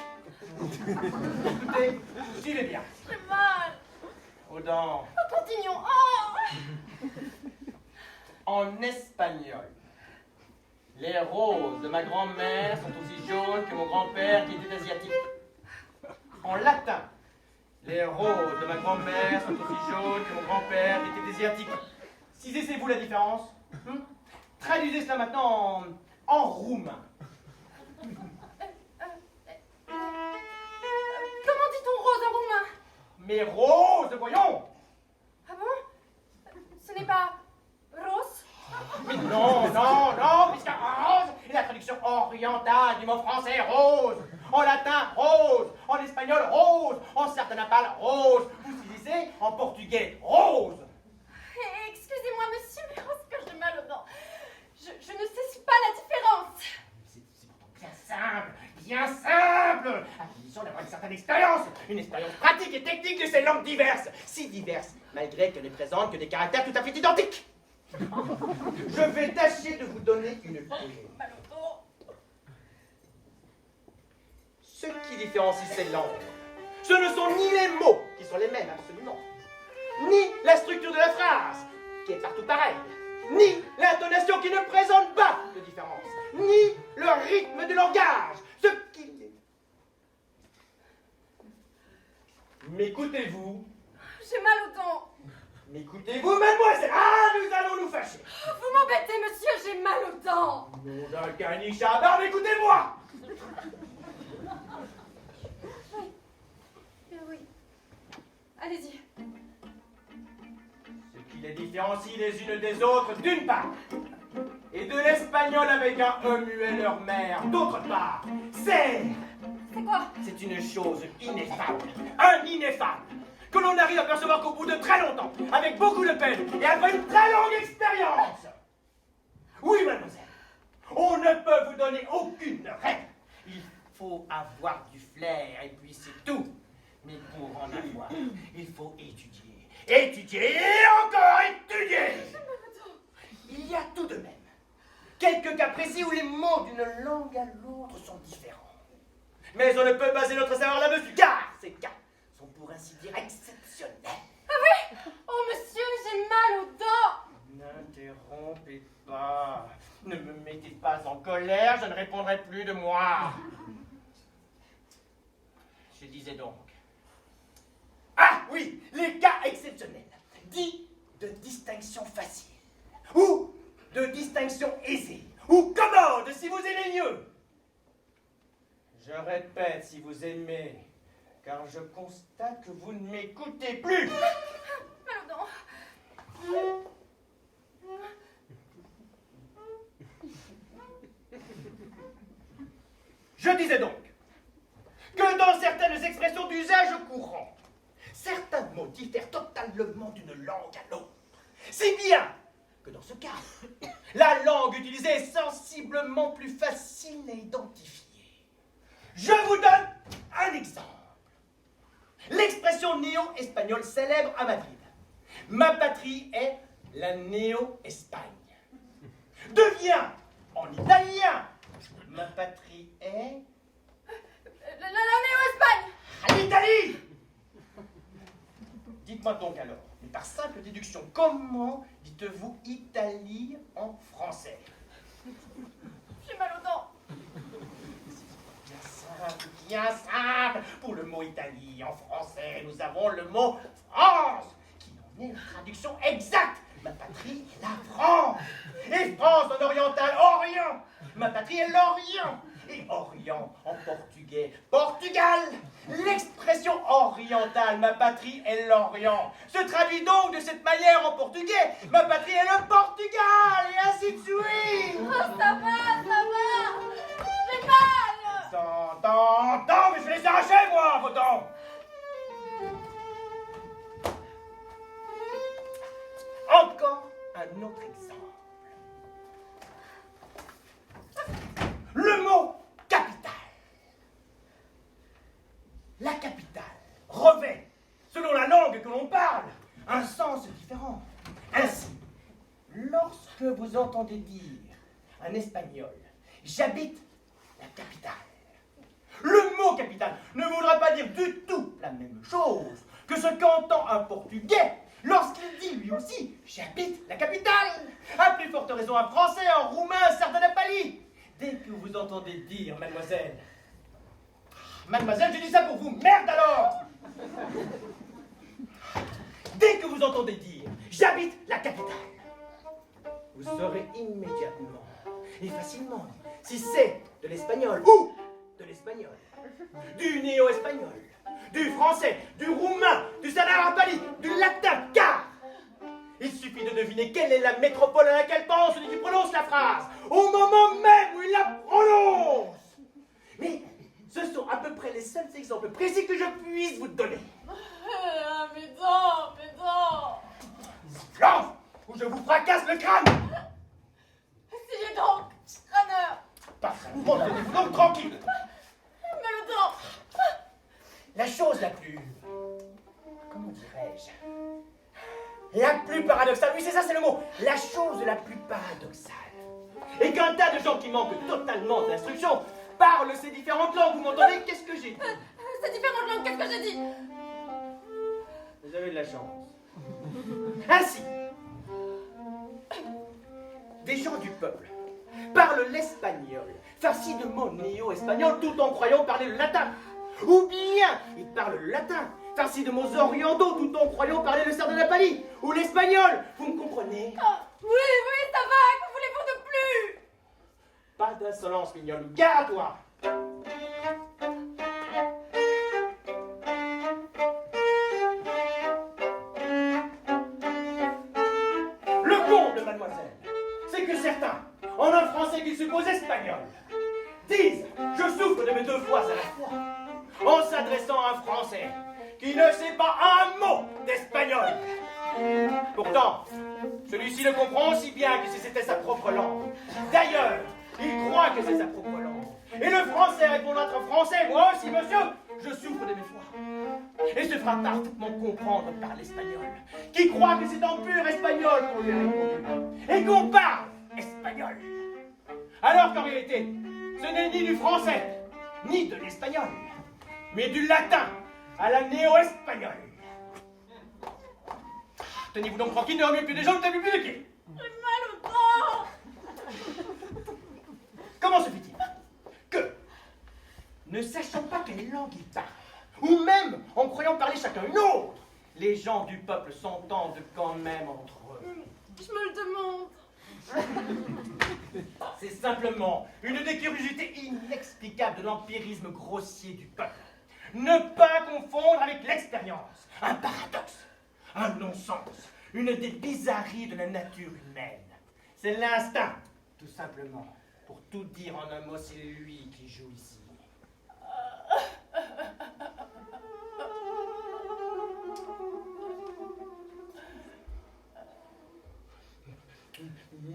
Écoutez, suivez bien. J'ai mal. Aux dents. Oh, continuons. Oh. En espagnol, les roses de ma grand-mère sont aussi jaunes que mon grand-père qui était asiatique. En latin, les roses de ma grand-mère sont aussi jaunes que mon grand-père qui était asiatique. Saisissez-vous la différence? Traduisez cela maintenant en roumain. Comment dit-on rose en roumain? Mais rose, voyons! Ah bon? Ce n'est pas rose? Mais non, non, non, puisque rose est la traduction orientale du mot français rose. En latin, rose. En espagnol, rose. En sardanapale, rose. Vous saisissez en portugais, rose. Excusez-moi, monsieur, mais oh, ce que j'ai mal aux dents. Je ne sais pas la différence. C'est pourtant bien simple, à condition d'avoir une certaine expérience pratique et technique de ces langues diverses, si diverses, malgré qu'elles ne présentent que des caractères tout à fait identiques. Je vais tâcher de vous donner une clé. Mal au dos. Ce qui différencie ces langues, ce ne sont ni les mots, qui sont les mêmes absolument, ni la structure de la phrase, qui est partout pareille, ni l'intonation qui ne présente pas de différence, ni le rythme du langage. Ce qui... M'écoutez-vous? J'ai mal aux dents. M'écoutez-vous, mademoiselle? Ah, nous allons nous fâcher. Vous m'embêtez, monsieur, j'ai mal aux dents. Nom d'un caniche à barbe, écoutez-moi. Oui. Allez-y. Ce qui les différencie les unes des autres, d'une part, et de l'espagnol avec un E muet leur mère, d'autre part, c'est quoi? C'est une chose ineffable, un ineffable, que l'on n'arrive à percevoir qu'au bout de très longtemps, avec beaucoup de peine et après une très longue expérience. Oui, mademoiselle, on ne peut vous donner aucune règle. Il faut avoir du flair et puis c'est tout. Mais pour en avoir, il faut étudier, étudier et encore étudier. Il y a tout de même quelques cas précis où les mots d'une langue à l'autre sont différents. Mais on ne peut baser notre savoir là-dessus, car ces cas sont pour ainsi dire exceptionnels. Ah oui? Oh monsieur, j'ai mal aux dents. N'interrompez pas. Ne me mettez pas en colère, je ne répondrai plus de moi. Je disais donc. Ah oui, les cas exceptionnels, dits de distinction facile, ou de distinction aisée, ou commode si vous aimez mieux. Je répète si vous aimez, car je constate que vous ne m'écoutez plus. Pardon. Je disais donc que dans certaines expressions d'usage courant, certains mots diffèrent totalement d'une langue à l'autre. Si bien que dans ce cas, la langue utilisée est sensiblement plus facile à identifier. Je vous donne un exemple. L'expression néo-espagnole célèbre à Madrid. Ma patrie est la néo-Espagne. Devient en italien. Ma patrie est... La néo-Espagne. À l'Italie. Dites-moi donc alors, mais par simple déduction, comment dites-vous Italie en français? J'ai mal aux dents. Bien simple. Pour le mot Italie en français, nous avons le mot France, qui en est la traduction exacte. Ma patrie est la France. Et France en oriental, Orient. Ma patrie est l'Orient. Et Orient en portugais, Portugal. L'expression orientale, ma patrie est l'Orient, se traduit donc de cette manière en portugais. Ma patrie est le Portugal, et ainsi de suite. Oh, ça va. J'ai mal. Tant, mais je vais les arracher, moi, vos dents. Encore un autre exemple. Le mot capitale. La capitale revêt, selon la langue que l'on parle, un sens différent. Ainsi, lorsque vous entendez dire un espagnol, j'habite la capitale, même chose que ce qu'entend un Portugais lorsqu'il dit lui aussi « J'habite la capitale ». À plus forte raison un Français, un Roumain, un Sardanapali. Dès que vous entendez dire « Mademoiselle », Mademoiselle, je dis ça pour vous, merde alors! Dès que vous entendez dire « J'habite la capitale », vous saurez immédiatement et facilement si c'est de l'espagnol ou de l'espagnol, du néo-espagnol, du français, du roumain, du sardanapali, du latin, car il suffit de deviner quelle est la métropole à laquelle pense celui qui prononce la phrase au moment même où il la prononce. Mais ce sont à peu près les seuls exemples précis que je puisse vous donner. Putain. Silence, ou je vous fracasse le crâne. Essayez donc, crâneur. Parfaitement, tenez-vous donc tranquille. Malodon. La chose la plus... comment dirais-je? La plus paradoxale, oui c'est ça, c'est le mot. La chose la plus paradoxale est qu'un tas de gens qui manquent totalement d'instruction parlent ces différentes langues. Vous m'entendez? Qu'est-ce que j'ai dit? Ces différentes langues, qu'est-ce que j'ai dit? Vous avez de la chance. Ainsi, des gens du peuple parlent l'espagnol, farci de mots néo-espagnols, tout en croyant parler le latin. Ou bien, ils parlent le latin, farci de mots orientaux, tout en croyant parler le sardanapali. Ou l'espagnol, vous me comprenez? Oui, ça va, que voulez-vous de plus? Pas d'insolence, mignonne, gare à toi. Le comble, mademoiselle, c'est que certains, en un français qui suppose espagnol, disent « je souffre de mes deux voix à la fois » en s'adressant à un français qui ne sait pas un mot d'espagnol. Pourtant, celui-ci le comprend aussi bien que si c'était sa propre langue. D'ailleurs, il croit que c'est sa propre langue. Et le français répond à notre français, moi aussi, monsieur, je souffre de mes voix. Et se fera parfaitement comprendre par l'espagnol, qui croit que c'est en pur espagnol qu'on lui a répondu, et qu'on parle espagnol. Alors qu'en réalité, ce n'est ni du français, ni de l'espagnol, mais du latin à la néo-espagnole. Tenez-vous donc tranquille, ne remuez plus des jambes, ne tapez plus de pieds. J'ai mal au corps. Comment se fait-il que, ne sachant pas quelle langue ils parlent, ou même en croyant parler chacun une autre, les gens du peuple s'entendent quand même entre eux? Je me le demande. C'est simplement une des curiosités inexplicables de l'empirisme grossier du peuple. Ne pas confondre avec l'expérience, un paradoxe, un non-sens, une des bizarreries de la nature humaine. C'est l'instinct, tout simplement. Pour tout dire en un mot, c'est lui qui joue ici.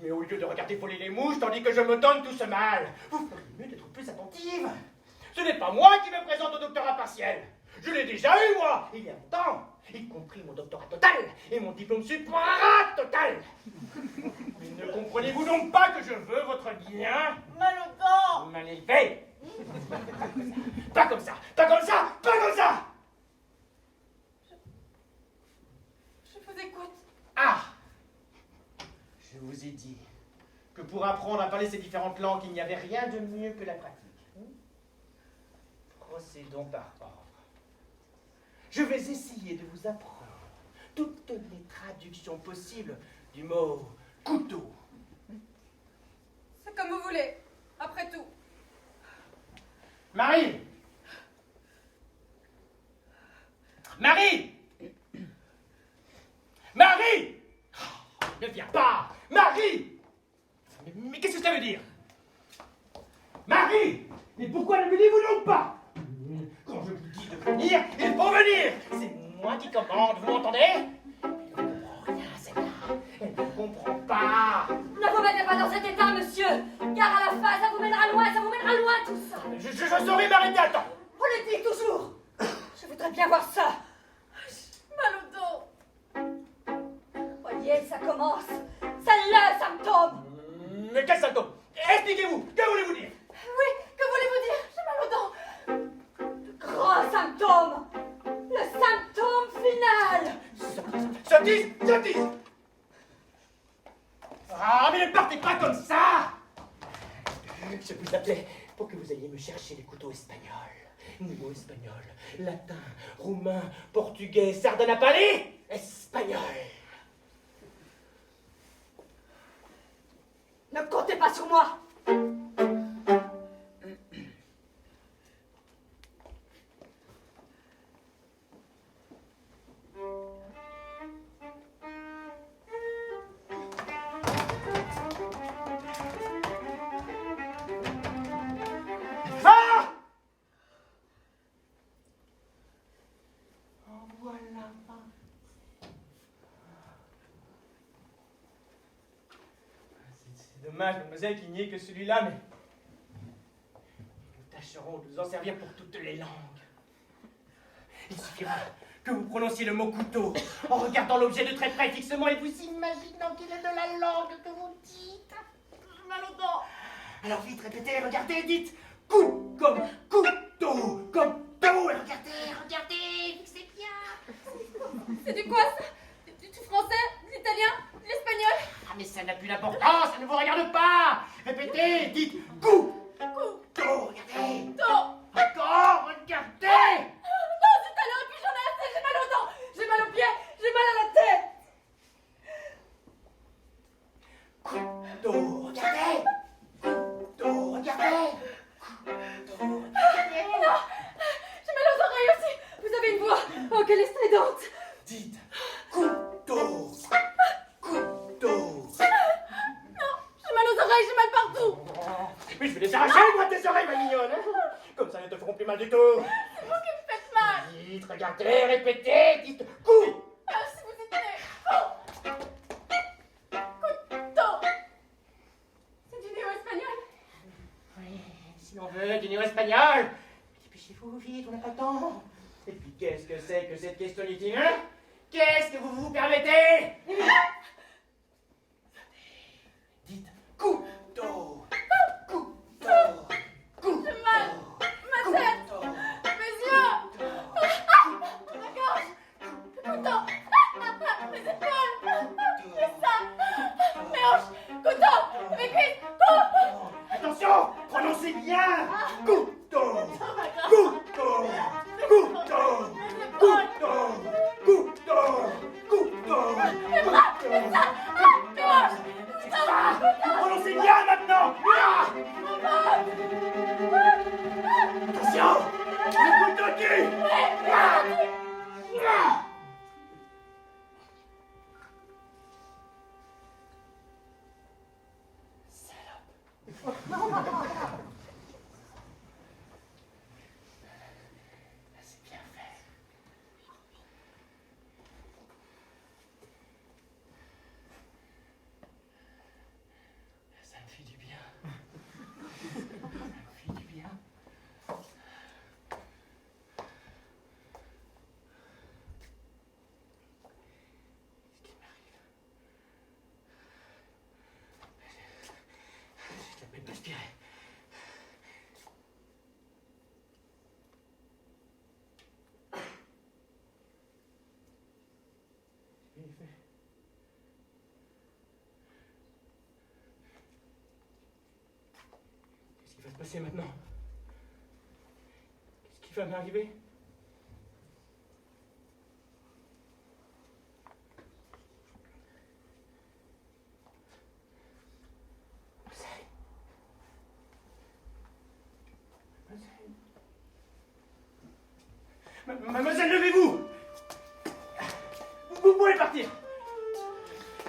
Mais au lieu de regarder voler les mouches tandis que je me donne tout ce mal, vous feriez mieux d'être plus attentive. Ce n'est pas moi qui me présente au doctorat partiel. Je l'ai déjà eu, moi, il y a longtemps, y compris mon doctorat total et mon diplôme supra total. Mais ne comprenez-vous donc pas que je veux votre bien? Mal au corps. Mal élevé. Pas comme ça, pas comme ça, pas comme ça. Je vous écoute. Ah! Je vous ai dit que pour apprendre à parler ces différentes langues, il n'y avait rien de mieux que la pratique. Procédons par ordre. Je vais essayer de vous apprendre toutes les traductions possibles du mot couteau. C'est comme vous voulez. Après tout. Marie! Marie! Marie! Oh, ne viens pas! Marie! Mais qu'est-ce que ça veut dire? Marie! Mais pourquoi ne venez-vous donc pas? Quand je vous dis de venir, il faut venir! C'est moi qui commande, vous m'entendez? Elle ne comprend rien, celle-là. Elle ne comprend pas. Ne vous mettez pas dans cet état, monsieur, car à la fin, ça vous mènera loin tout ça. Je saurai m'arrêter à temps. Politique toujours. Je voudrais bien voir ça. Mal au dos. Voyez, ça commence. C'est le symptôme. Mais quel symptôme? Expliquez-vous, que voulez-vous dire? Oui, que voulez-vous dire? J'ai mal au dos. Gros symptôme. Le Sottise. Ah, mais ne partez pas comme ça! Je vous appelais pour que vous alliez me chercher les couteaux espagnols. Néo-espagnol, latin, roumain, portugais, sardanapalais, espagnol. Ne comptez pas sur moi. Ah! En voilà. C'est dommage, mademoiselle, qu'il n'y ait que celui-là, mais nous tâcherons de nous en servir pour toutes les langues. Il suffira que vous prononciez le mot couteau en regardant l'objet de très près fixement et vous imaginant qu'il est de la langue que vous dites. J'ai mal au dos. Alors vite, répétez, regardez, dites coup comme couteau, comme dos. Et regardez, fixez bien. C'est du quoi ça? Du français, de l'italien, de l'espagnol? Ah mais ça n'a plus d'importance, ça ne vous regarde pas. Répétez, dites couteau, regardez. Non! Encore, regardez. Non, c'est à l'heure et puis j'en ai assez, j'ai mal au dos, j'ai mal aux pieds, j'ai mal à la tête! Couteau, regardez. Couteau, regardez. Non! J'ai mal aux oreilles aussi! Vous avez une voix! Oh, qu'elle est stridente! Dites couteau. Couteau. Non! J'ai mal aux oreilles, j'ai mal partout! Mais je vais les arracher, moi, tes oreilles, ma mignonne. Comme ça, elles ne te feront plus mal du tout. C'est vous qui me faites mal! Dites, regardez, répétez, dites couteau. Ah, si vous étiez... Couteau! C'est du néo-espagnol? Oui, si on veut du néo-espagnol. Dépêchez-vous, vite, on n'a pas le temps. Et puis, qu'est-ce que c'est que cette question inutile, hein? Qu'est-ce que vous vous permettez? Dites couteau. Couteau. Couteau. J'ai mal! Ma tête! Couteau. Mes yeux! Ma gorge! Le couteau! Mes épaules! Mes seins! Mes hanches! Couteau! Mes cuisses! Attention, prononcez bien. Couteau. Couteau. Couteau. Couteau. Couteau. Couteau. Mes bras! Mes seins! Mes hanches! C'est ça. Prononcez bien maintenant. Attention, le couteau tue. C'est bien fait. Ça me fait du bien. Ça me fait du bien. Qu'est-ce qui m'arrive? J'ai de la peine d'aspirer. Qu'est-ce qui va se passer maintenant? Qu'est-ce qui va m'arriver? Mademoiselle, levez-vous! Vous pouvez partir!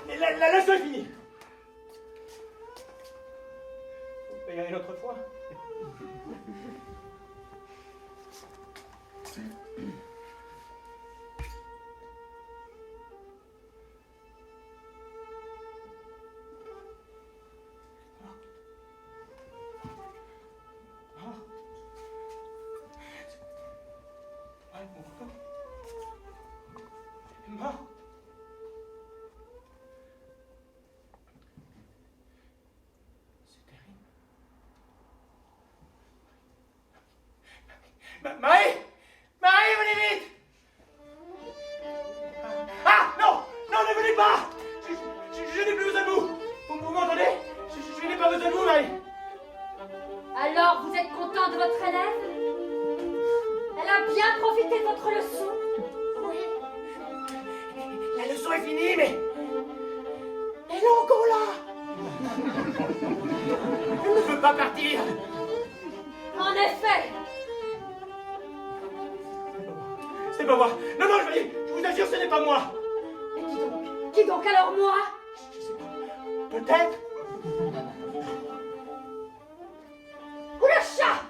La leçon est finie! Vous payerez une autre fois? Mort. C'est terrible. Marie! Marie, venez vite! Ah, non! bien profité de votre leçon? Oui. La leçon est finie, mais... Elle est encore là. Elle ne veut pas partir. En effet. C'est pas moi. Non, non, je vous assure, ce n'est pas moi. Et qui donc? Qui donc alors moi? Je sais pas. Peut-être. Ou le chat?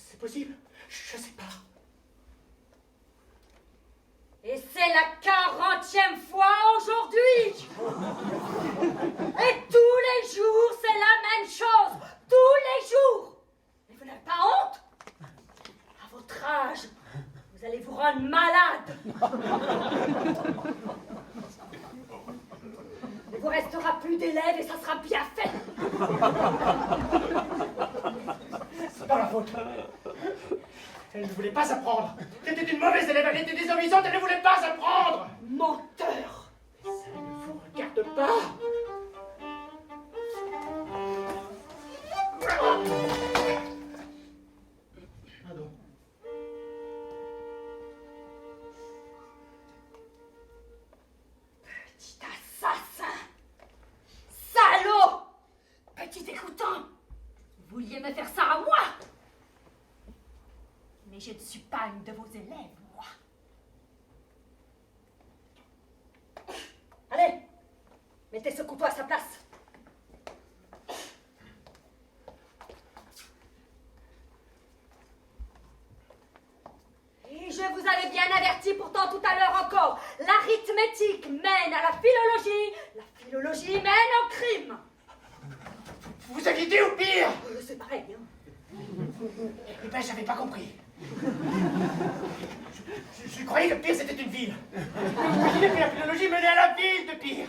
C'est possible. Je sais pas. Et c'est la 40e fois aujourd'hui. Et tous les jours, c'est la même chose. Tous les jours. Mais vous n'avez pas honte? À votre âge, vous allez vous rendre malade. Il vous restera plus d'élèves et ça sera bien fait. C'est pas ma faute. Elle ne voulait pas apprendre. C'était une mauvaise élève, elle était désobéissante, elle ne voulait pas apprendre. Menteur. Ça ne vous regarde pas. Pardon. Petit assassin. Salaud. Petit dégoûtant. Vous vouliez me faire ça à moi? Mais je ne suis pas une de vos élèves, moi. Allez, mettez ce couteau à sa place. Et je vous avais bien averti pourtant tout à l'heure encore. L'arithmétique mène à la philologie mène au crime. Vous aviez dit ou pire? C'est pareil, hein. Eh ben, j'avais pas compris. Je croyais que Pire c'était une ville. Imaginez que la philologie menait à la ville de Pire.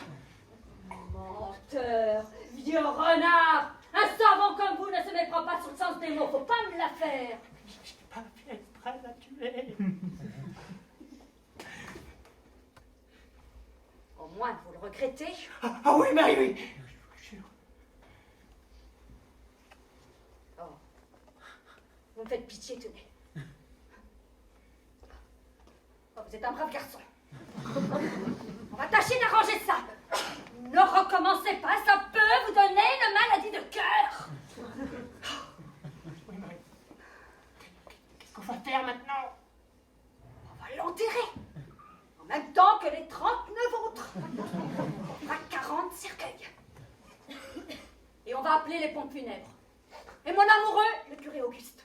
Menteur, vieux renard. Un savant comme vous ne se méprend pas sur le sens des mots. Faut pas me la faire. Je n'ai pas fait exprès de la tuer. Au moins, vous le regrettez. Ah oui, Marie, oui. Je vous jure. Oh. Vous me faites pitié, tenez. Oh, vous êtes un brave garçon. On va tâcher d'arranger ça. Ne recommencez pas, ça peut vous donner une maladie de cœur. Oui, Marie. Qu'est-ce qu'on va faire maintenant? On va l'enterrer. En même temps que les 39 autres. On fera 40 cercueils. Et on va appeler les pompes funèbres. Et mon amoureux, le curé Auguste.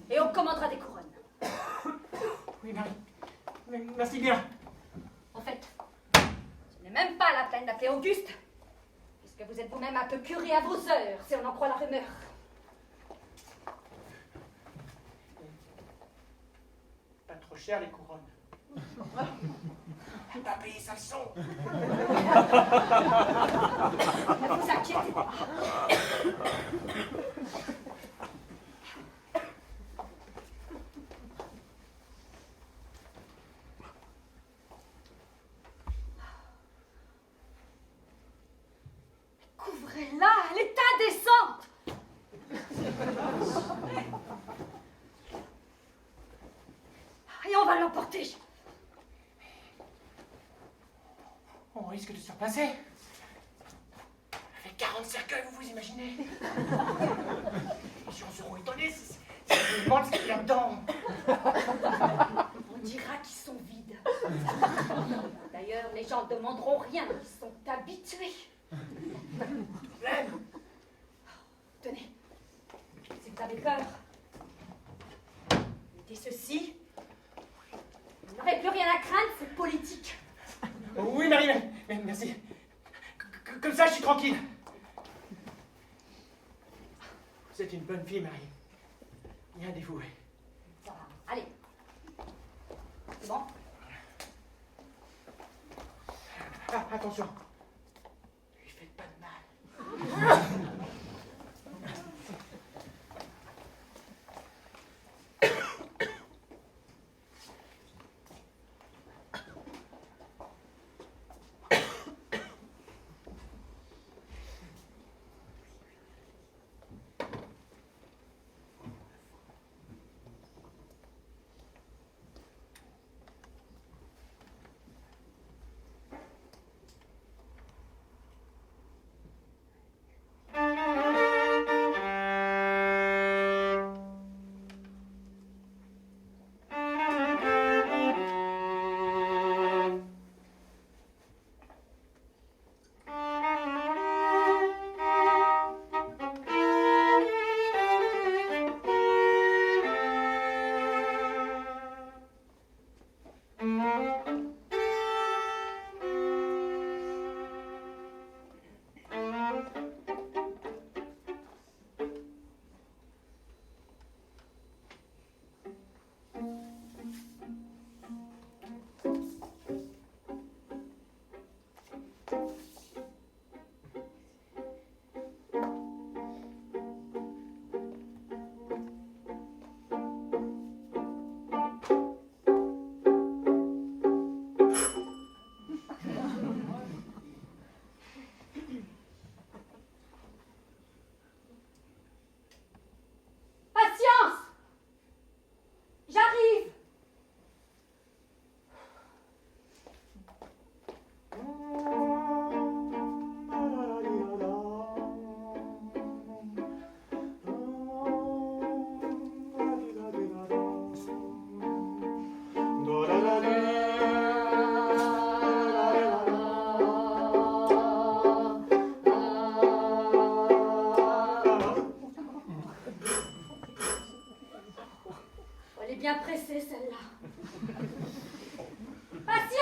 Et on commandera des couronnes. Oui, Marie. Merci bien. En fait, ce n'est même pas la peine d'appeler Auguste, puisque vous êtes vous-même un peu curé à vos heures, si on en croit la rumeur. Pas trop cher les couronnes. Pas payer sa leçon. Ne vous inquiétez pas. Couvrez-la, elle est indécente. Et on va l'emporter. On risque de se surpasser. Avec 40 cercueils, vous vous imaginez? Les gens seront étonnés si je me demande ce qu'il y a dedans. On dira qu'ils sont vides. D'ailleurs, les gens ne demanderont rien, ils sont habitués. Même. Tenez, si vous avez peur, mettez ceci. Vous n'aurez plus rien à craindre, c'est politique. Oui, Marie, mais merci. Comme ça, je suis tranquille. Vous êtes une bonne fille, Marie. Bien dévouée. Ça va, allez. C'est bon? Ah, attention. Lui faites pas de mal. bien pressée, celle-là. Patience!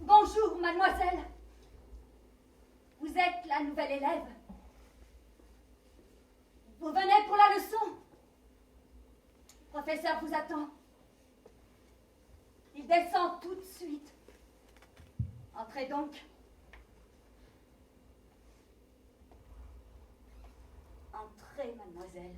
Bonjour, mademoiselle. Vous êtes la nouvelle élève. Vous venez pour la leçon. Le professeur vous attend. Il descend tout de suite. Entrez donc. Entrez, mademoiselle.